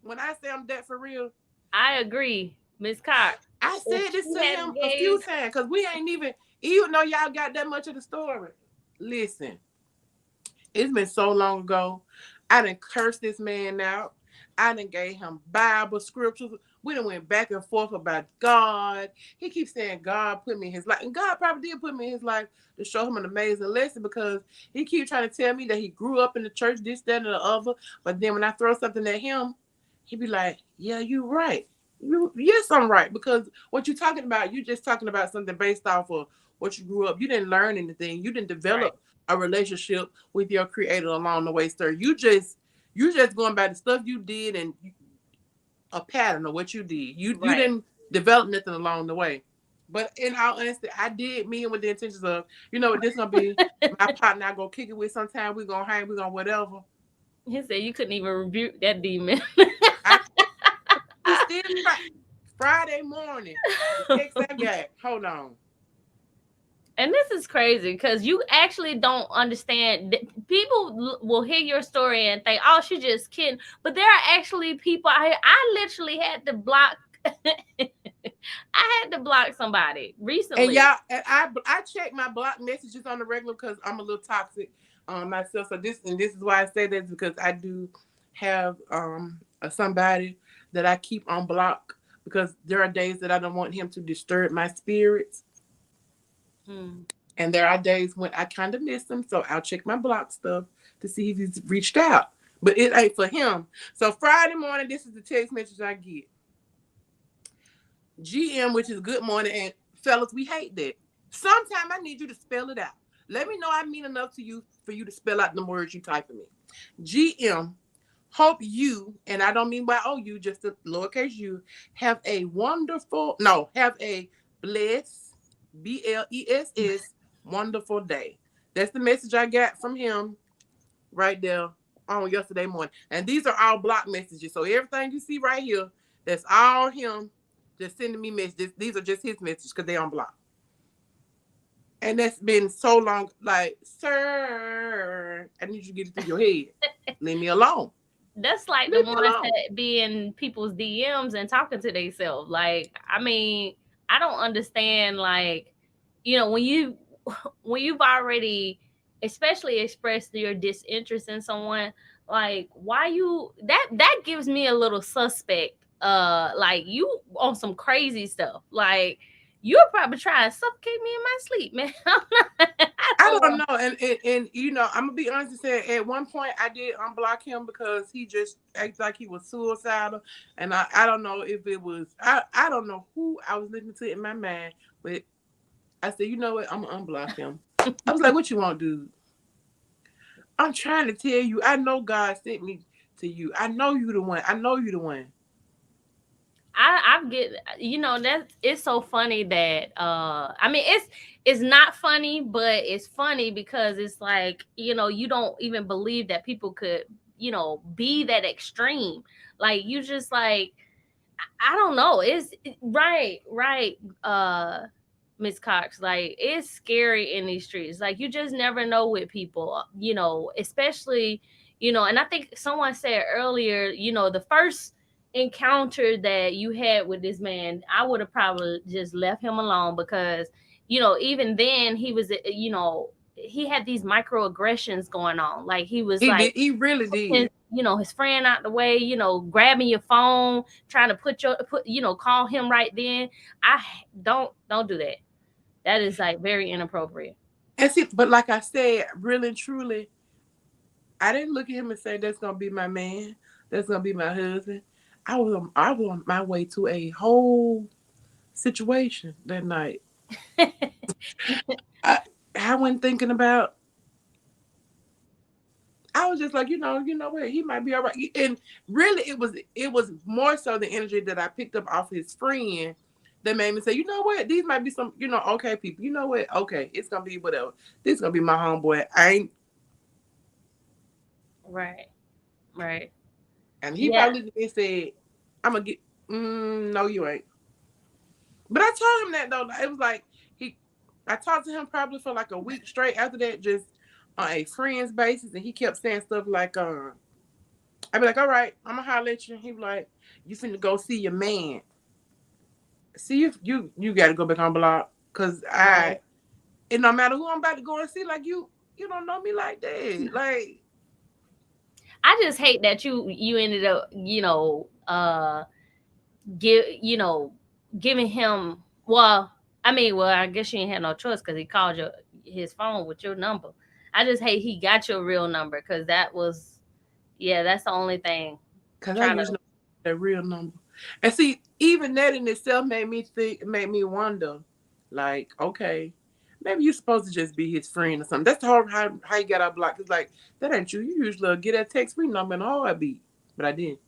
when I say I'm that for real, I agree, Miss Cox. I If said this she to had him a few gave, times because we ain't even though y'all got that much of the story. Listen, it's been so long ago. I done cursed this man out. I done gave him Bible scriptures. We done went back and forth about God. He keeps saying God put me in his life. And God probably did put me in his life to show him an amazing lesson because he keeps trying to tell me that he grew up in the church, this, that, and the other. But then when I throw something at him, he be like, yeah, you right. Yes, I'm right. Because what you're talking about, you just talking about something based off of what you grew up. You didn't learn anything. You didn't right, develop a relationship with your creator along the way, sir. You just going by the stuff you did and a pattern of what you did. You right. didn't develop nothing along the way. But in all honesty, I did me with the intentions of, this gonna be my partner. I go kick it with sometime. We gonna hang. We gonna whatever. He said you couldn't even rebuke that demon. I he still try. Friday morning, the text I got. Hold on. And this is crazy because you actually don't understand. People will hear your story and think, "Oh, she just kidding," but there are actually people. I literally had to block. I had to block somebody And recently. y'all, and I check my block messages on the regular because I'm a little toxic myself. So this is why I say that, because I do have somebody that I keep on block, because there are days that I don't want him to disturb my spirits, Hmm. and there are days when I kind of miss him. So I'll check my block stuff to see if he's reached out. But it ain't for him. So Friday morning, this is the text message I get. GM, which is good morning, and fellas, we hate that. Sometime I need you to spell it out. Let me know I mean enough to you for you to spell out the words you typing me. GM, hope you, and I don't mean by OU, just a lowercase u, have a blessed, BLESS, wonderful day. That's the message I got from him right there on yesterday morning. And these are all block messages. So everything you see right here, that's all him just sending me messages. These are just his messages because they on block. And that's been so long. Like, sir, I need you to get it through your head. Leave me alone. That's like the Leave me ones alone. that be in people's DMs and talking to themselves. Like, I mean, I don't understand. Like, when when you've already, especially expressed your disinterest in someone, like, why you that gives me a little suspect. Like, you on some crazy stuff. Like, you're probably trying to suffocate me in my sleep, man. I I don't don't want. know. And I'm gonna be honest and say at one point I did unblock him because he just acted like he was suicidal. And I don't know if it was I don't know who I was listening to in my mind, but I said, you know what, I'm gonna unblock him. I was like, what you want, dude? I'm trying to tell you, I know God sent me to you. I know you the one. I know you the one. I get, that it's so funny that I mean, it's not funny, but it's funny because it's like, you don't even believe that people could, be that extreme. Like, you just like, I don't know. Right, Miss Cox. Like, it's scary in these streets. Like, you just never know with people, especially, and I think someone said earlier, the first encounter that you had with this man, I would have probably just left him alone because, even then he was, he had these microaggressions going on. Like, he was He like, did. He really his, did. his friend out the way, grabbing your phone, trying to call him right then. I don't do that. That is like very inappropriate. And see, but like I said, really and truly, I didn't look at him and say that's gonna be my man. That's gonna be my husband. I was on my way to a whole situation that night. I I wasn't thinking about. I was just like, you know what, he might be all right. And really, it was more so the energy that I picked up off his friend that made me say, you know what, these might be some, okay people. You know what, okay, it's gonna be whatever. This is gonna be my homeboy. I ain't, Right, right. and he Yeah, probably looked at me and said, I'm gonna get. No, you ain't. But I told him that though. It was like he. I talked to him probably for like a week straight after that, just on a friends basis, and he kept saying stuff like, I'd be like, all right, I'm gonna holler at you. He be like, you finna go see your man. See if you got to go back on block, cause right. and no matter who I'm about to go and see, like you don't know me like that. Like, I just hate that you ended up, give giving him. Well, I mean, I guess you ain't had no choice because he called his phone with your number. I just hate he got your real number because that was, yeah, that's the only thing. cause I Trying to. usually know that real number. And see, even that in itself made me wonder, like, okay, maybe you're supposed to just be his friend or something. That's the whole how you got our block. It's like that ain't you. You usually get that text me number in a heartbeat, but I didn't.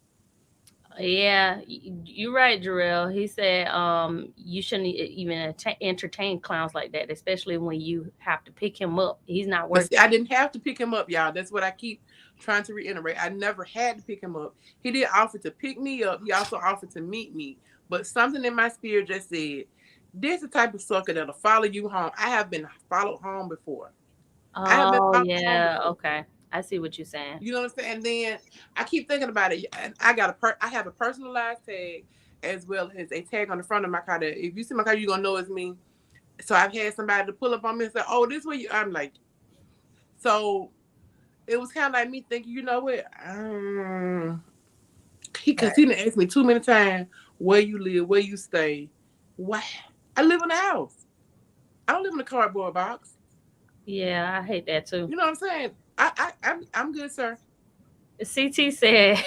Yeah, you're right, Jarrell. He said you shouldn't even entertain clowns like that, especially when you have to pick him up. He's not But worth see, I didn't have to pick him up, y'all. That's what I keep trying to reiterate. I never had to pick him up. He did offer to pick me up. He also offered to meet me. But something in my spirit just said, This the type of sucker that'll follow you home. I have been followed home before. I have been Oh followed home yeah, before. okay. I see what you're saying. You know what I'm saying? And then I keep thinking about it. And I have a personalized tag as well as a tag on the front of my car that if you see my car, you're gonna know it's me. So I've had somebody to pull up on me and say, "Oh, this way you." I'm like, so it was kind of like me thinking, you know what? Because he Right. didn't ask me too many times where you live, where you stay. Why? I live in a house. I don't live in a cardboard box. Yeah, I hate that too. You know what I'm saying? I'm good, sir. CT said,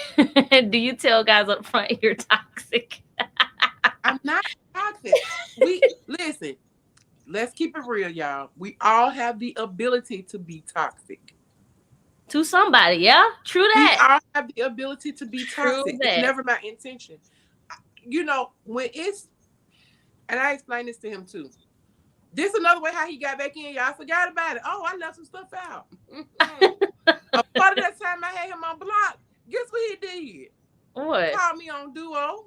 "Do you tell guys up front you're toxic I'm not toxic. We listen. Let's keep it real, y'all. We all have the ability to be toxic. to somebody?" Yeah, true We that. all have the ability to be True toxic. It's that. never my intention. You know, when it's, and I explained this to him too. This another way how he got back in. Y'all forgot about it. Oh, I left some stuff out. A part of that time I had him on block. Guess what he did? What? Called me on Duo.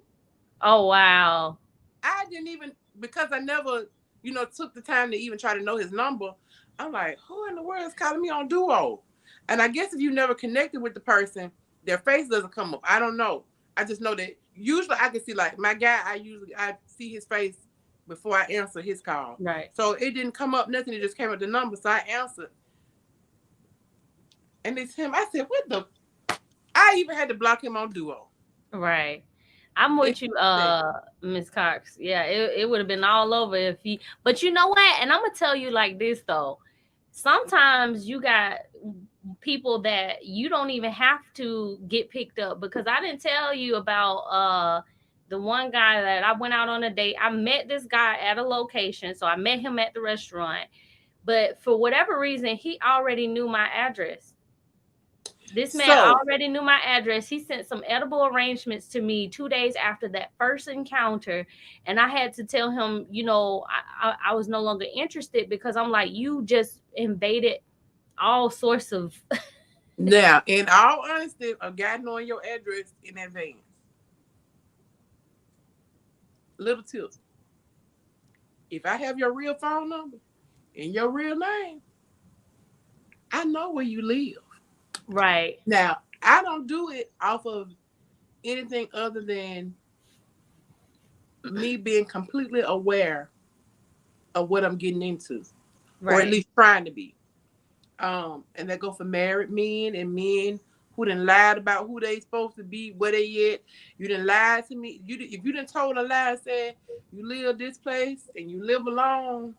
Oh wow. I didn't even because I never, took the time to even try to know his number. I'm like, who in the world is calling me on Duo? And I guess if you never connected with the person, their face doesn't come up. I don't know. I just know that usually I can see like my guy. I see his face before I answer his call. Right. So it didn't come up nothing. It just came up the number. So I answered, and it's him. I said, what the? I even had to block him on Duo. Right. I'm It with you, said, Miss Cox. Yeah, it would have been all over if he, but you know what? And I'm gonna tell you like this though. Sometimes you got people that you don't even have to get picked up, because I didn't tell you about the one guy that I went out on a date. I met this guy at a location, so I met him at the restaurant. But for whatever reason, he already knew my address. This man so already knew my address. He sent some edible arrangements to me 2 days after that first encounter. And I had to tell him, I was no longer interested, because I'm like, you just invaded all sorts of. now, in all honesty, a guy knowing your address in advance. Little tip. If I have your real phone number and your real name, I know where you live. Right, Now, I don't do it off of anything other than me being completely aware of what I'm getting into, or at right. least trying to be. And that go for married men and men who done lied about who they supposed to be, where they at. You done lied to me. If you done told a lie and said you live this place and you live alone,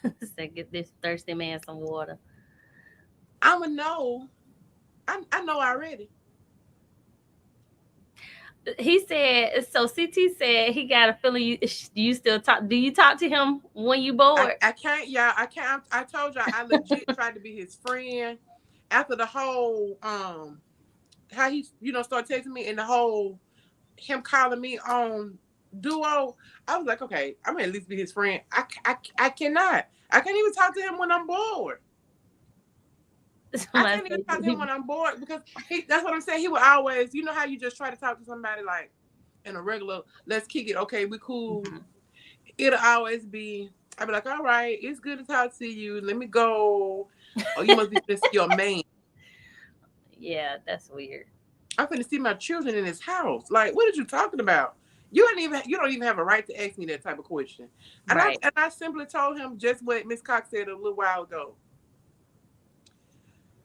So get this thirsty man some water. I'ma know. I know already. He said, so CT said he got a feeling you still talk. Do you talk to him when you bored? I can't, y'all. I can't. I told y'all I legit tried to be his friend after the whole how he started texting me and the whole him calling me on Duo. I was like, okay, I'm gonna at least be his friend. I cannot. I can't even talk to him when I'm bored. I Somebody can't even talk to him said, when I'm bored because that's what I'm saying. He would always, how you just try to talk to somebody like in a regular, let's kick it. Okay, we cool. Mhm. It'll always be, I'll be like, all right, it's good to talk to you. Let me go. Oh, you must be finna see your man. Yeah, that's weird. I'm finna see my children in his house. Like, what are you talking about? You don't even have a right to ask me that type of question. And I Right, and I simply told him just what Miss Cox said a little while ago.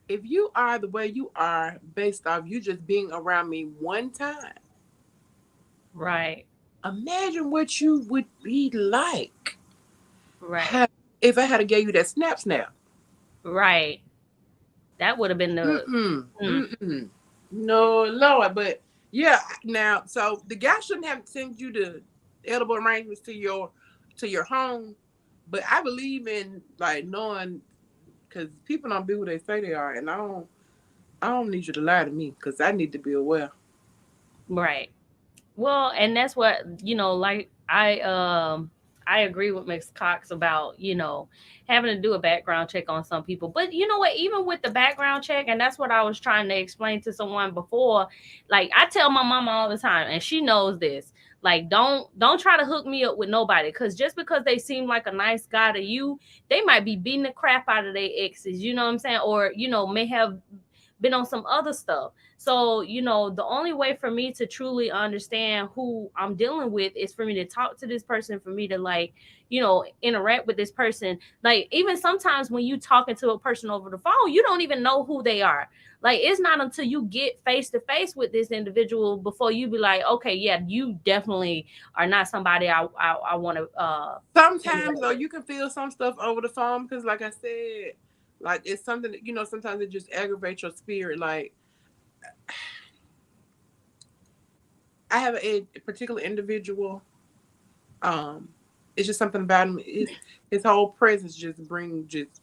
If you are the way you are based off you just being around me one time, right, imagine what you would be like right, ha- if I had to give you that snap. right. That would have been the. Mm-mm. Mm, Mm-mm. No, Lord. But yeah, now so the guy shouldn't have sent you the edible arrangements to your home. But I believe in like knowing because people don't be who they say they are, and I don't need you to lie to me because I need to be aware. right. Well, and that's what, like I agree with Miss Cox about, having to do a background check on some people. But you know what, even with the background check, and that's what I was trying to explain to someone before, like I tell my mama all the time, and she knows this. Like, don't try to hook me up with nobody, because just because they seem like a nice guy to you, they might be beating the crap out of their exes, you know what I'm saying? Or, may have been on some other stuff. So, the only way for me to truly understand who I'm dealing with is for me to talk to this person, for me to, like, interact with this person. Like, even sometimes when you talking to a person over the phone, you don't even know who they are. Like, it's not until you get face to face with this individual before you be like, okay, yeah, you definitely are not somebody I want to Sometimes interact though, with. you can feel some stuff over the phone because, like I said, like it's something that sometimes it just aggravates your spirit. Like I have a particular individual. Um, it's just something about him. His whole presence just brings just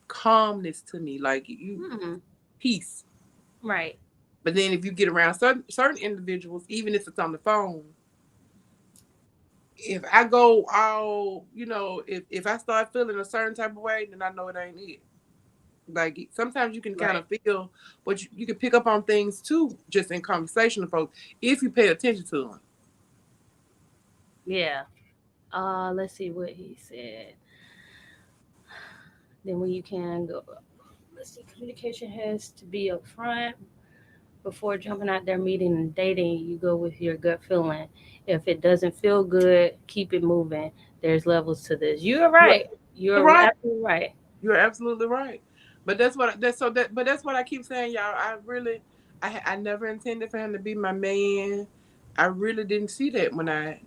calmness to me. Like you, Hmm. peace. Right. But then if you get around certain individuals, even if it's on the phone, if I go all, if I start feeling a certain type of way, then I know it ain't it. Like sometimes you can kind Right. of feel, but you can pick up on things too, just in conversation with folks, if you pay attention to them. Yeah. Let's see what he said. Then when you can go, let's see, communication has to be upfront before jumping out there, meeting and dating. You go with your gut feeling. If it doesn't feel good, keep it moving. There's levels to this. You're You're right. You're right. absolutely right. You're absolutely right. But that's what I keep saying, y'all. I never intended for him to be my man. I really didn't see that My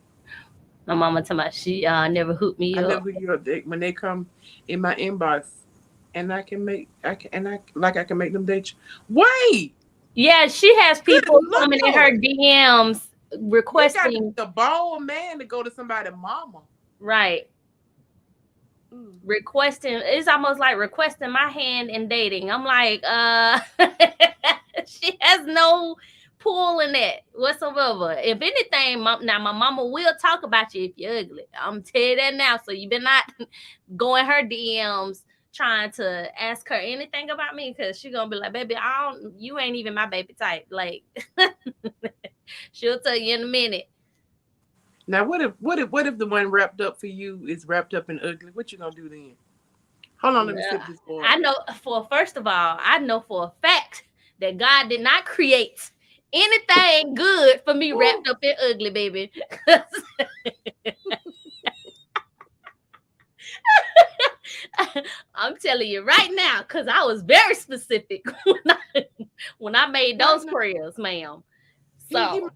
mama told me she never hooked me I up. never hear when they come in my inbox, and I can make them date you. Wait, Yeah, she has good people coming in her Lord, DMs you got to requesting. be a bold man to go to somebody's mama. Right. Mm. Requesting, it's almost like requesting my hand in dating. I'm like, she has no pull in that whatsoever. If anything, now my mama will talk about you if you're ugly. I'm tell you that now. So you been not going her DMs trying to ask her anything about me, because she gonna be like, baby, you ain't even my baby type. Like, she'll tell you in a minute. Now, what if the one wrapped up for you is wrapped up in ugly? What you gonna do then? Hold on, let me sip this I water. know for first of all, I know for a fact that God did not create anything good for me Ooh. wrapped up in ugly, baby. 'Cause I'm telling you right now, because I was very specific when I made Right those now, prayers, ma'am. he he So,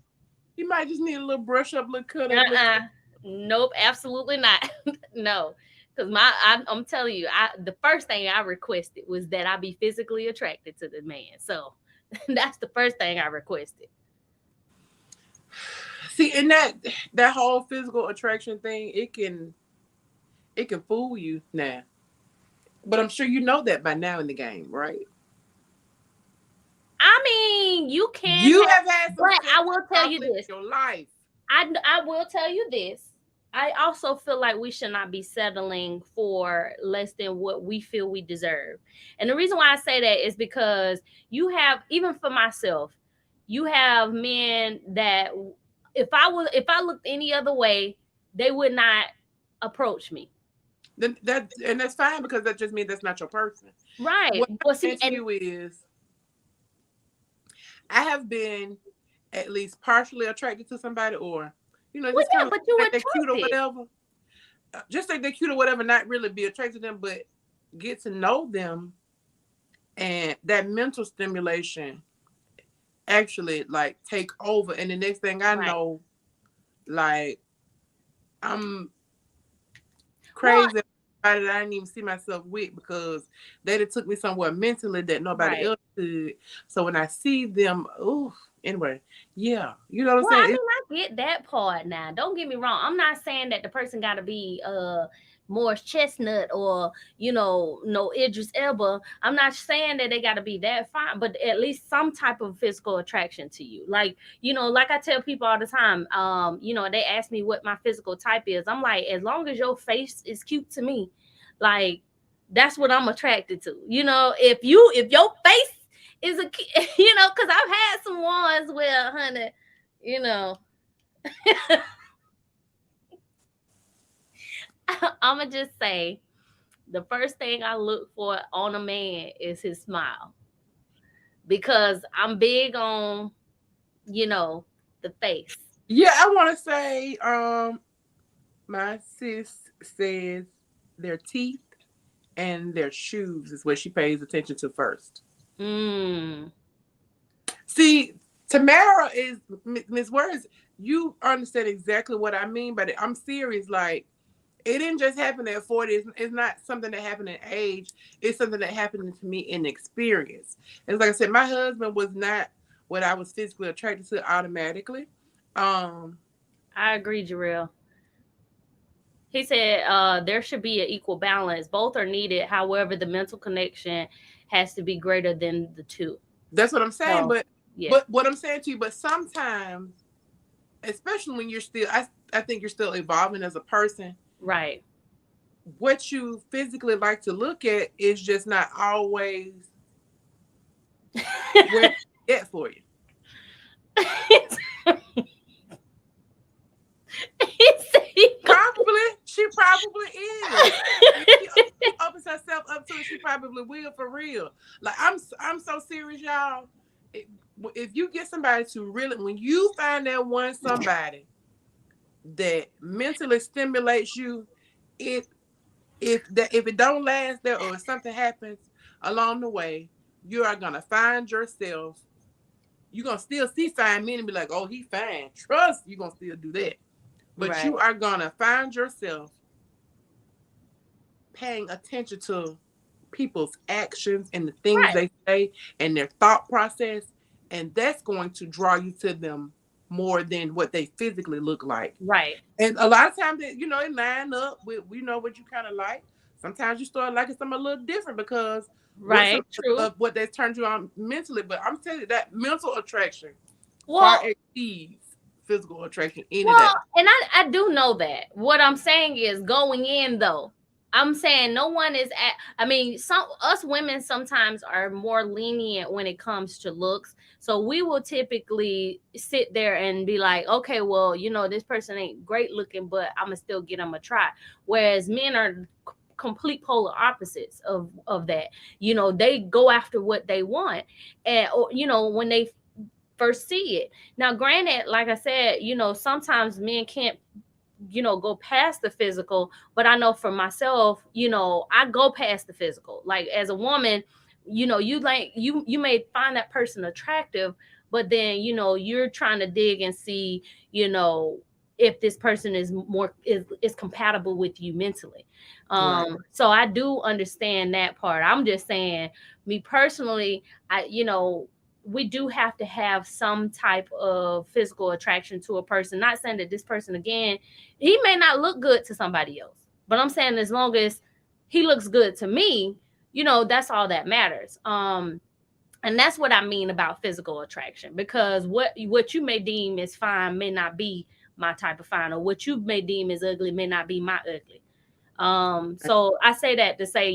he might just need a little brush up, little cut up, little. uh-uh, nope, absolutely not. No, because I'm telling you, the first thing I requested was that I be physically attracted to the man. So that's the first thing I requested. See, and that whole physical attraction thing, it can fool you now. But I'm sure you know that by now in the game, right? I mean, you can You have, have had some but I sex will tell you probably in this. your life. I will tell you this. I also feel like we should not be settling for less than what we feel we deserve. And the reason why I say that is because you have, even for myself, you have men that if I looked any other way, they would not approach me. Then that's fine because that just means that's not your person. Right. What I'm But see, saying to and you is, I have been at least partially attracted to somebody, or well, just kind yeah, of but you think they're cute or attracted. whatever. Just think they're cute or whatever, not really be attracted to them, but get to know them, and that mental stimulation actually like take over. And the next thing I Right. know, like I'm Well, crazy about it. I didn't even see myself with because they done took me somewhere mentally that nobody right. else could. So when I see them, ooh, anyway, yeah, you know what I'm Well, I saying? mean, I get that part now. Don't get me wrong. I'm not saying that the person got to be Morris Chestnut or no Idris Elba. I'm not saying that they got to be that fine, but at least some type of physical attraction to you. Like like I tell people all the time. They ask me what my physical type is. I'm like, as long as your face is cute to me, like that's what I'm attracted to. If your face is because I've had some ones where, honey, you know, I'm gonna just say the first thing I look for on a man is his smile, because I'm big on, you know, the face. Yeah, I want to say, my sis says their teeth and their shoes is what she pays attention to first. Mm, See, Tamara is Miss Words. You understand exactly what I mean, but I'm serious. Like, it didn't just happen at 40. It's not something that happened in age. It's something that happened to me in experience. And like I said, my husband was not what I was physically attracted to automatically. Um, I agree, Jarrell. He said there should be an equal balance. Both are needed. However, the mental connection has to be greater than the two. that's what I'm saying. So, But yeah, but what I'm saying to you, but sometimes, especially when you're still, I think you're still evolving as a person. right. What you physically like to look at is just not always where it's at for you. He said he go- Probably, she probably is. If she opens herself up to it, she probably will for real. Like, I'm so serious, y'all. If, if you get somebody to really, when you find that one somebody that mentally stimulates you, it if it don't last there or if something happens along the way, you are gonna find yourself. You're gonna still see fine men and be like, oh, he fine. Trust you're gonna still do that. But right, you are gonna find yourself paying attention to people's actions and the things right, they say and their thought process. And that's going to draw you to them more than what they physically look like. right, And a lot of times, it line up with we know what you kind of like. Sometimes you start liking something a little different because what some right. True. of what they turned you on mentally. But I'm telling you that mental attraction far Well, exceeds physical attraction any well, day. and I do know that. What I'm saying is going in though. I'm saying no one is at, I mean, some us women sometimes are more lenient when it comes to looks. So we will typically sit there and be like, okay, well, this person ain't great looking, but I'm gonna still get them a try. Whereas men are complete polar opposites of that. They go after what they want, and or when they first see it. Now, granted, like I said, sometimes men can't go past the physical, but I know for myself, I go past the physical. Like as a woman, you like you may find that person attractive, but then you're trying to dig and see, you know if this person is compatible with you mentally. Right. So I do understand that part. I'm just saying, me personally, we do have to have some type of physical attraction to a person. Not saying that this person, again, he may not look good to somebody else, but I'm saying as long as he looks good to me, that's all that matters. And that's what I mean about physical attraction, because what you may deem as fine may not be my type of fine, or what you may deem as ugly may not be my ugly. So I say that to say,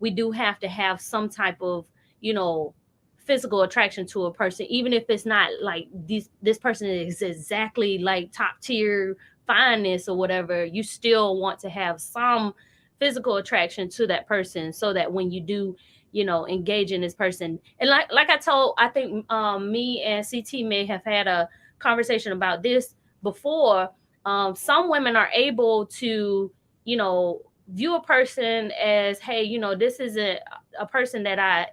we do have to have some type of, you know, physical attraction to a person, even if it's not like this person is exactly like top tier fineness or whatever. You still want to have some physical attraction to that person, so that when you do, engage in this person, and like I think me and CT may have had a conversation about this before. Some women are able to, view a person as, hey, this is a person that I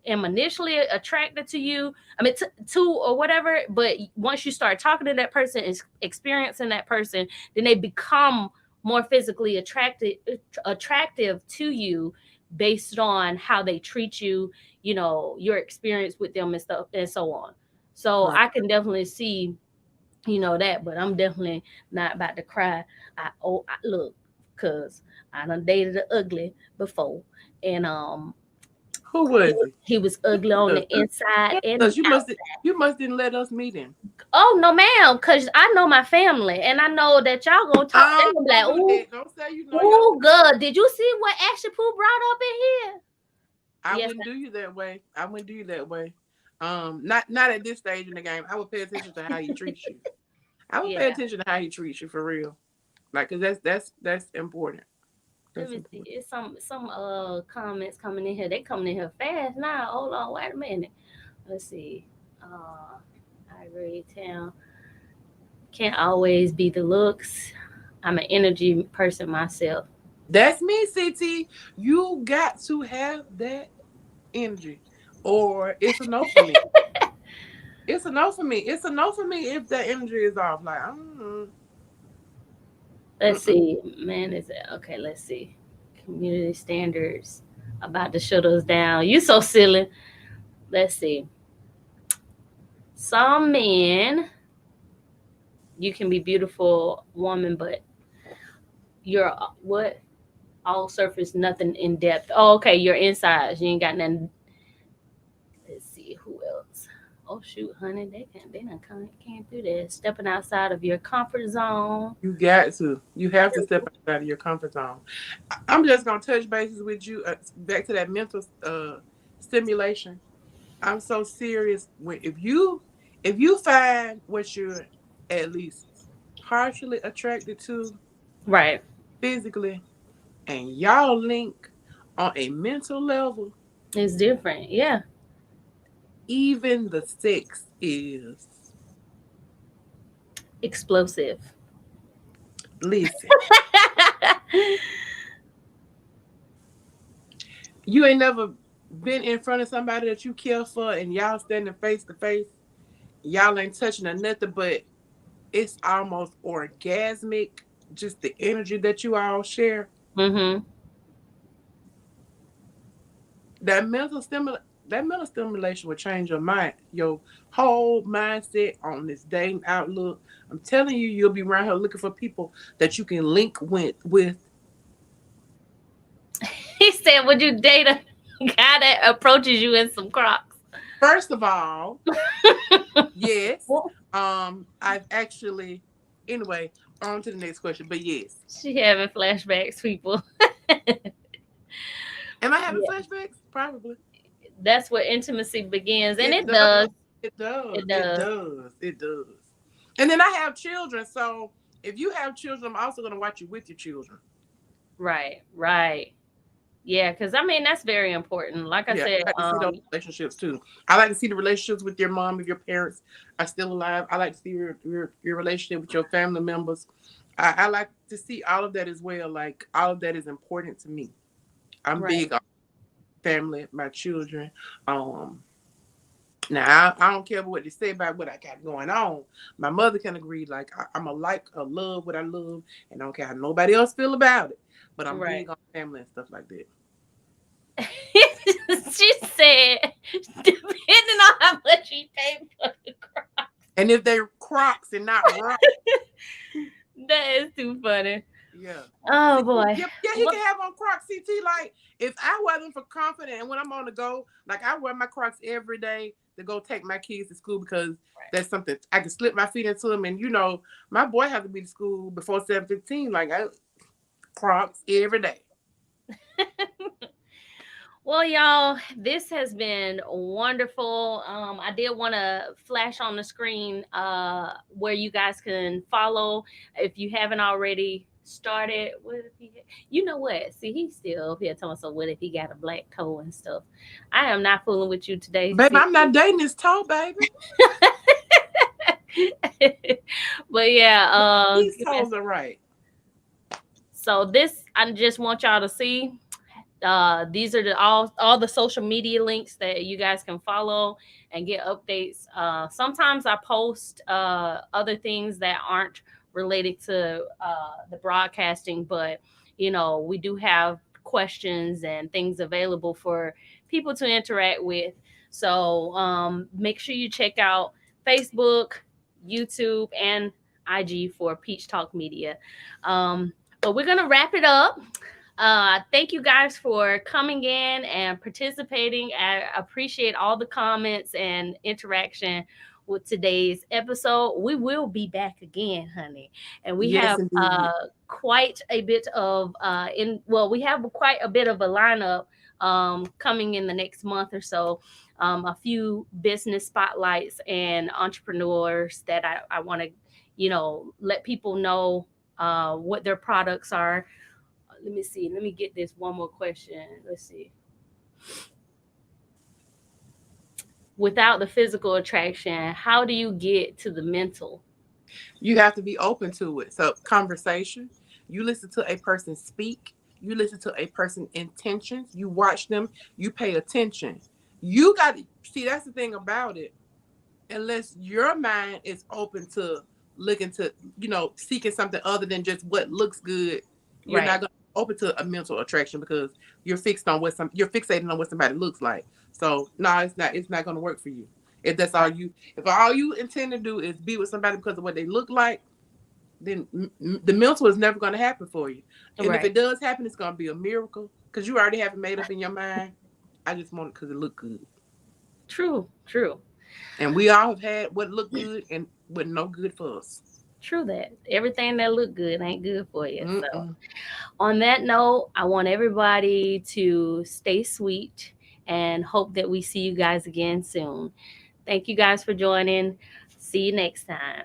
am initially attracted to you, I mean, to or whatever, but once you start talking to that person, is experiencing that person, then they become more physically attractive to you, based on how they treat you, your experience with them and stuff and so on. So Right. I can definitely see, that, but I'm definitely not about to cry. Look, cuz I done dated an ugly before, and Who he was was, he? he was ugly on Tell the inside and the us. You must didn't let us meet him. Oh no, ma'am, because I know my family, and I know that y'all gonna talk. They gonna be like, Don't do "Ooh, that. Don't say you know your ooh, family. good. Did you see what Ashley Pooh brought up in here?" I Yes, wouldn't do you that way. I wouldn't do you that way. Not at this stage in the game. I would pay attention to how he treats you. I would pay Yeah. attention to how he treats you for real. Like, cause that's important. Let That's me see. important. It's some comments coming in here. They coming in here fast now. Hold on, wait a minute. Let's see. I agree. Town can't always be the looks. I'm an energy person myself. That's me, CT. You got to have that energy, or it's a no for me. It's a no for me. It's a no for me if that energy is off. Like, Let's mm-mm. see. Man, is it okay? Let's see. Community standards about to shut us down. You so silly. Let's see. Some men, you can be beautiful woman, but you're what? All surface, nothing in depth. Oh, okay. You're inside. You ain't got nothing. Let's see who else. Oh shoot, honey, they done can't do that. Stepping outside of your comfort zone. You got to. You have to step outside of your comfort zone. I'm just gonna touch bases with you back to that mental stimulation. I'm so serious. When if you find what you're at least partially attracted to Right. physically, and y'all link on a mental level, It's different. Yeah. even the sex is. Explosive. Listen, you ain't never been in front of somebody that you care for, and y'all standing face to face. Y'all ain't touching or nothing, but it's almost orgasmic. Just the energy that you all share. Mm-hmm. That mental stimulation will change your mind, your whole mindset on this dating outlook. I'm telling you, you'll be around here looking for people that you can link with. He said, "Would you date a guy that approaches you in some Crocs?" First of all, yes. Well, I've actually anyway, on to the next question. But yes. she having flashbacks, people. Am I having Yeah, flashbacks? Probably. that's where intimacy begins, and It it does. does. It does. It It does. does. It does. And then I have children, so if you have children, I'm also gonna watch you with your children. Right. Right. Yeah, because I mean that's very important. Like I Yeah, said, I like to see those relationships too. I like to see the relationships with your mom, if your parents are still alive. I like to see your relationship with your family members. I like to see all of that as well. Like all of that is important to me. I'm right, big on family, my children. Um, Now I don't care what they say about what I got going on. My mother can agree. Like I'm a like a love what I love, and I don't care how nobody else feel about it. But I'm right. big on family and stuff like that. She said, depending on how much you pay for the crop. And if they Crocs and not rock, That is too funny. yeah. Oh See, boy. yeah, yeah, he What? can have on Crocs. CT, like if I wear them for confident, and when I'm on the go, like I wear my Crocs every day to go take my kids to school because that's something I can slip my feet into them. And my boy has to be to school before 7:15. Like Crocs every day. Well, y'all, this has been wonderful. I did want to flash on the screen where you guys can follow if you haven't already started. What if you know what? See, he's still up here telling us, so what if he got a black toe and stuff? I am not fooling with you today. Baby, See, I'm not dating this tall baby. but yeah, These toes are right. so this I just want y'all to see. These are all the social media links that you guys can follow and get updates. Sometimes I post other things that aren't related to the broadcasting, but we do have questions and things available for people to interact with. So make sure you check out Facebook, YouTube, and IG for Peach Talk Media. But we're gonna wrap it up. Thank you guys for coming in and participating. I appreciate all the comments and interaction with today's episode. We will be back again, honey, and we Yes, have indeed. quite a bit of we have quite a bit of a lineup coming in the next month or so. A few business spotlights and entrepreneurs that I want to let people know what their products are. Let me see. Let me get this one more question. Let's see. Without the physical attraction, how do you get to the mental? You have to be open to it. So conversation, you listen to a person speak, you listen to a person's intentions, you watch them, you pay attention. You got to see, that's the thing about it. Unless your mind is open to looking to, seeking something other than just what looks good, you're Right. not going to open to a mental attraction because you're fixating on what somebody looks like. So no, it's not going to work for you. If that's all Right. you, if all you intend to do is be with somebody because of what they look like, then the mental is never going to happen for you. And if Right. it does happen, it's going to be a miracle because you already have it made up in your mind. I just want it because it look good. True. True. And we all have had what looked good and what no good for us. True that. Everything that look good ain't good for you. So Mm-mm. on that note, I want everybody to stay sweet and hope that we see you guys again soon. Thank you guys for joining. See you next time.